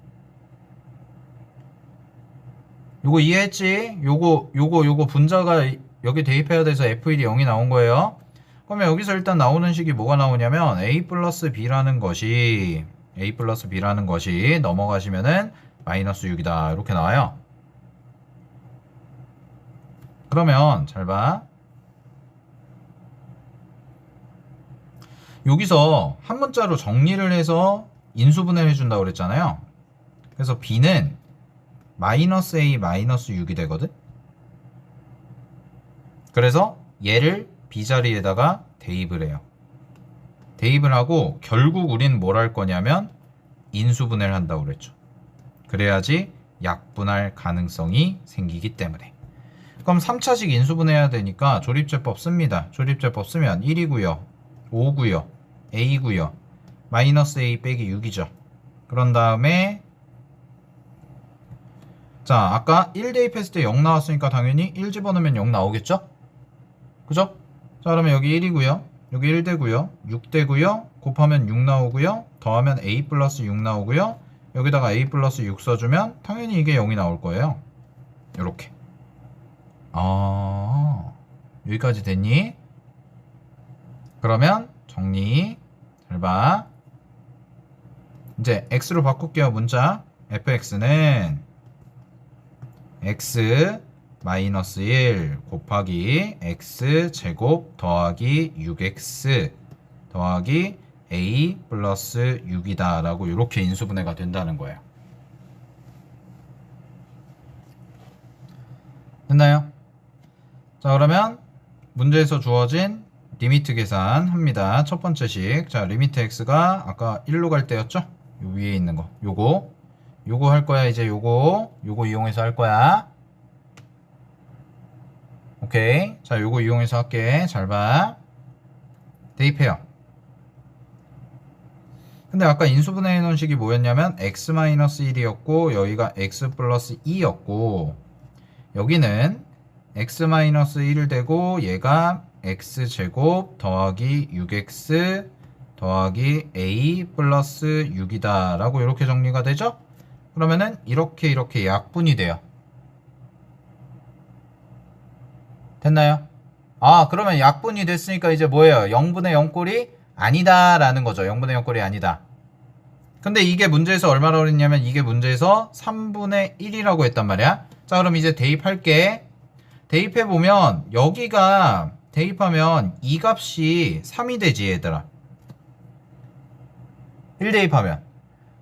요거 이해했지? 요거 분자가 여기 대입해야 돼서 F1이 0이 나온 거예요. 그러면 여기서 일단 나오는 식이 뭐가 나오냐면 A 플러스 B라는 것이 넘어가시면은 마이너스 6이다. 이렇게 나와요. 그러면 잘 봐. 여기서 한 문자로 정리를 해서 인수분해를 해준다고 그랬잖아요. 그래서 B는 마이너스 A 마이너스 6이 되거든. 그래서 얘를 B자리에다가 대입을 해요. 대입을 하고 결국 우린 뭘 할 거냐면 인수분해를 한다고 그랬죠. 그래야지 약분할 가능성이 생기기 때문에. 그럼 3차식 인수분해해야 되니까 조립제법 씁니다. 조립제법 쓰면 1이고요. 5고요. A고요. 마이너스 A 빼기 6이죠. 그런 다음에 자, 아까 1 대입했을 때 0 나왔으니까 당연히 1 집어넣으면 0 나오겠죠? 그죠? 자, 그러면 여기 1이고요. 여기 1 되고요. 6 되고요. 곱하면 6 나오고요. 더하면 a 플러스 6 나오고요. 여기다가 a 플러스 6 써주면 당연히 이게 0이 나올 거예요. 요렇게. 여기까지 됐니? 그러면 정리. 잘 봐. 이제 x로 바꿀게요. 문자. fx는 x 마이너스 1 곱하기 x 제곱 더하기 6x 더하기 a 플러스 6이다 라고 이렇게 인수분해가 된다는 거예요. 됐나요? 자, 그러면 문제에서 주어진 리미트 계산합니다. 첫 번째 식. 자, 리미트 x가 아까 1로 갈 때였죠? 요 위에 있는 거. 요거 할 거야. 이제 요거 이용해서 할 거야. 오케이. 자, 요거 이용해서 할게. 잘 봐. 대입해요. 근데 아까 인수분해 해놓은 식이 뭐였냐면 x-1이었고 여기가 x 플러스 2였고 여기는 x-1 되고 얘가 x제곱 더하기 6x 더하기 a 플러스 6이다 라고 이렇게 정리가 되죠? 그러면은 이렇게 약분이 돼요. 됐나요? 그러면 약분이 됐으니까 이제 뭐예요? 0분의 0꼴이 아니다 라는 거죠. 0분의 0꼴이 아니다. 근데 이게 문제에서 얼마라고 그랬냐면 이게 문제에서 3분의 1이라고 했단 말이야. 자, 그럼 이제 대입할게. 대입해보면 여기가 대입하면 이 값이 3이 되지 얘들아. 1 대입하면.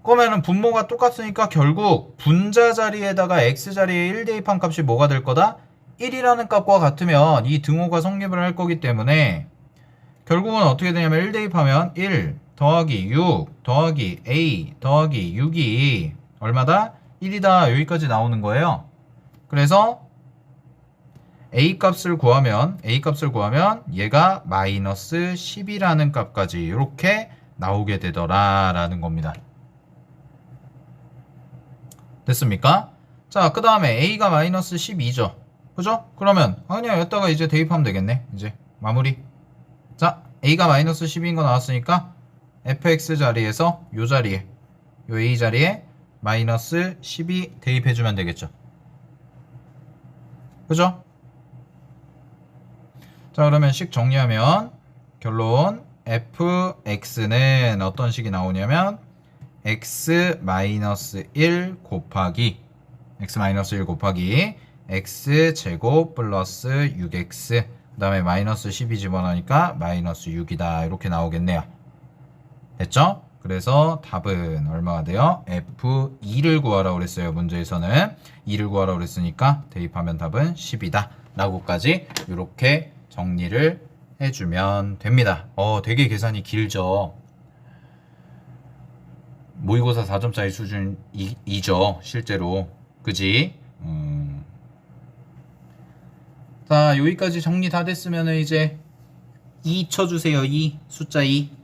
그러면은 분모가 똑같으니까 결국 분자 자리에다가 x 자리에 1 대입한 값이 뭐가 될 거다? 1이라는 값과 같으면 이 등호가 성립을 할 거기 때문에 결국은 어떻게 되냐면 1 대입하면 1 더하기 6 더하기 a 더하기 6이 얼마다? 1이다. 여기까지 나오는 거예요. 그래서 a 값을 구하면 얘가 마이너스 10이라는 값까지 이렇게 나오게 되더라 라는 겁니다. 됐습니까? 자, 그 다음에 a가 마이너스 12죠. 그죠? 그러면 그냥 여기다가 이제 대입하면 되겠네. 이제 마무리. 자, a가 마이너스 12인 거 나왔으니까 fx 자리에서 요 자리에 요 a 자리에 마이너스 12 대입해주면 되겠죠. 그죠? 자, 그러면 식 정리하면 결론 fx는 어떤 식이 나오냐면 x-1 곱하기 x제곱 플러스 6x 그 다음에 마이너스 12 집어넣으니까 마이너스 6이다 이렇게 나오겠네요. 됐죠? 그래서 답은 얼마가 돼요? F2를 구하라고 그랬어요. 문제에서는 2를 구하라고 그랬으니까 대입하면 답은 10이다 라고까지 이렇게 정리를 해주면 됩니다. 되게 계산이 길죠. 모의고사 4점짜리 수준이죠. 실제로. 그지? 자, 여기까지 정리 다 됐으면 이제 2 쳐주세요. 2. 숫자 2.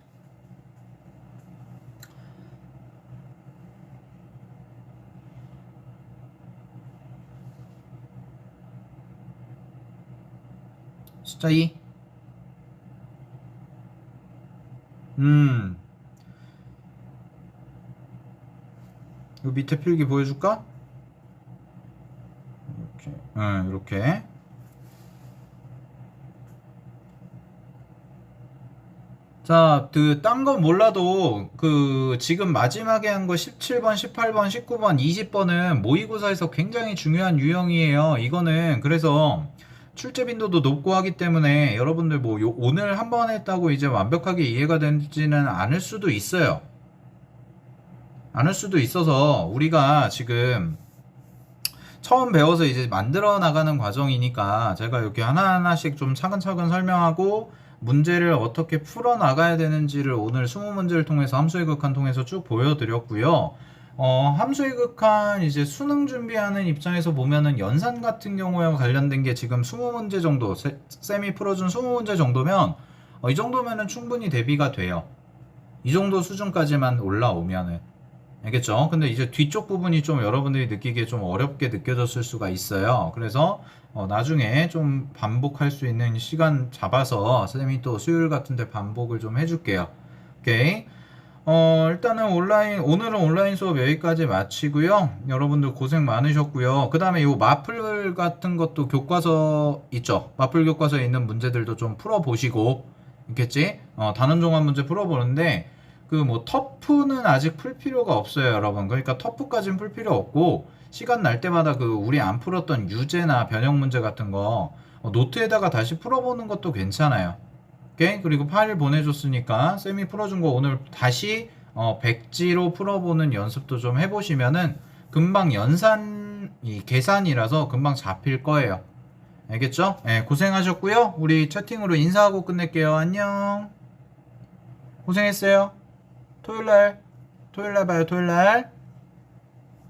숫자 2. 요 밑에 필기 보여줄까? 이렇게. 이렇게. 자, 딴 건 몰라도 지금 마지막에 한 거 17번, 18번, 19번, 20번은 모의고사에서 굉장히 중요한 유형이에요. 이거는 그래서 출제 빈도도 높고 하기 때문에 여러분들 오늘 한 번 했다고 이제 완벽하게 이해가 되지는 않을 수도 있어요. 않을 수도 있어서 우리가 지금 처음 배워서 이제 만들어 나가는 과정이니까 제가 이렇게 하나하나씩 좀 차근차근 설명하고 문제를 어떻게 풀어 나가야 되는지를 오늘 20문제를 통해서 함수의 극한 통해서 쭉 보여드렸고요. 함수의 극한 이제 수능 준비하는 입장에서 보면은 연산 같은 경우와 관련된 게 지금 20문제 정도, 쌤이 풀어준 20문제 정도면 이 정도면은 충분히 대비가 돼요. 이 정도 수준까지만 올라오면은. 알겠죠? 근데 이제 뒤쪽 부분이 좀 여러분들이 느끼기에 좀 어렵게 느껴졌을 수가 있어요. 그래서 나중에 좀 반복할 수 있는 시간 잡아서 쌤이 또 수요일 같은데 반복을 좀 해줄게요. 오케이. 일단은 오늘은 온라인 수업 여기까지 마치고요. 여러분들 고생 많으셨고요. 그 다음에 요 마플 같은 것도 교과서 있죠? 마플 교과서에 있는 문제들도 좀 풀어보시고, 있겠지? 단원 종합 문제 풀어보는데, 그 뭐 터프는 아직 풀 필요가 없어요, 여러분. 그러니까 터프까지는 풀 필요 없고, 시간 날 때마다 그 우리 안 풀었던 유제나 변형 문제 같은 거, 노트에다가 다시 풀어보는 것도 괜찮아요. 오케이? 그리고 파일 보내줬으니까 쌤이 풀어준 거 오늘 다시 백지로 풀어보는 연습도 좀 해보시면은 금방 이 계산이라서 금방 잡힐 거예요. 알겠죠? 네, 고생하셨고요. 우리 채팅으로 인사하고 끝낼게요. 안녕. 고생했어요. 토요일날 봐요, 토요일날.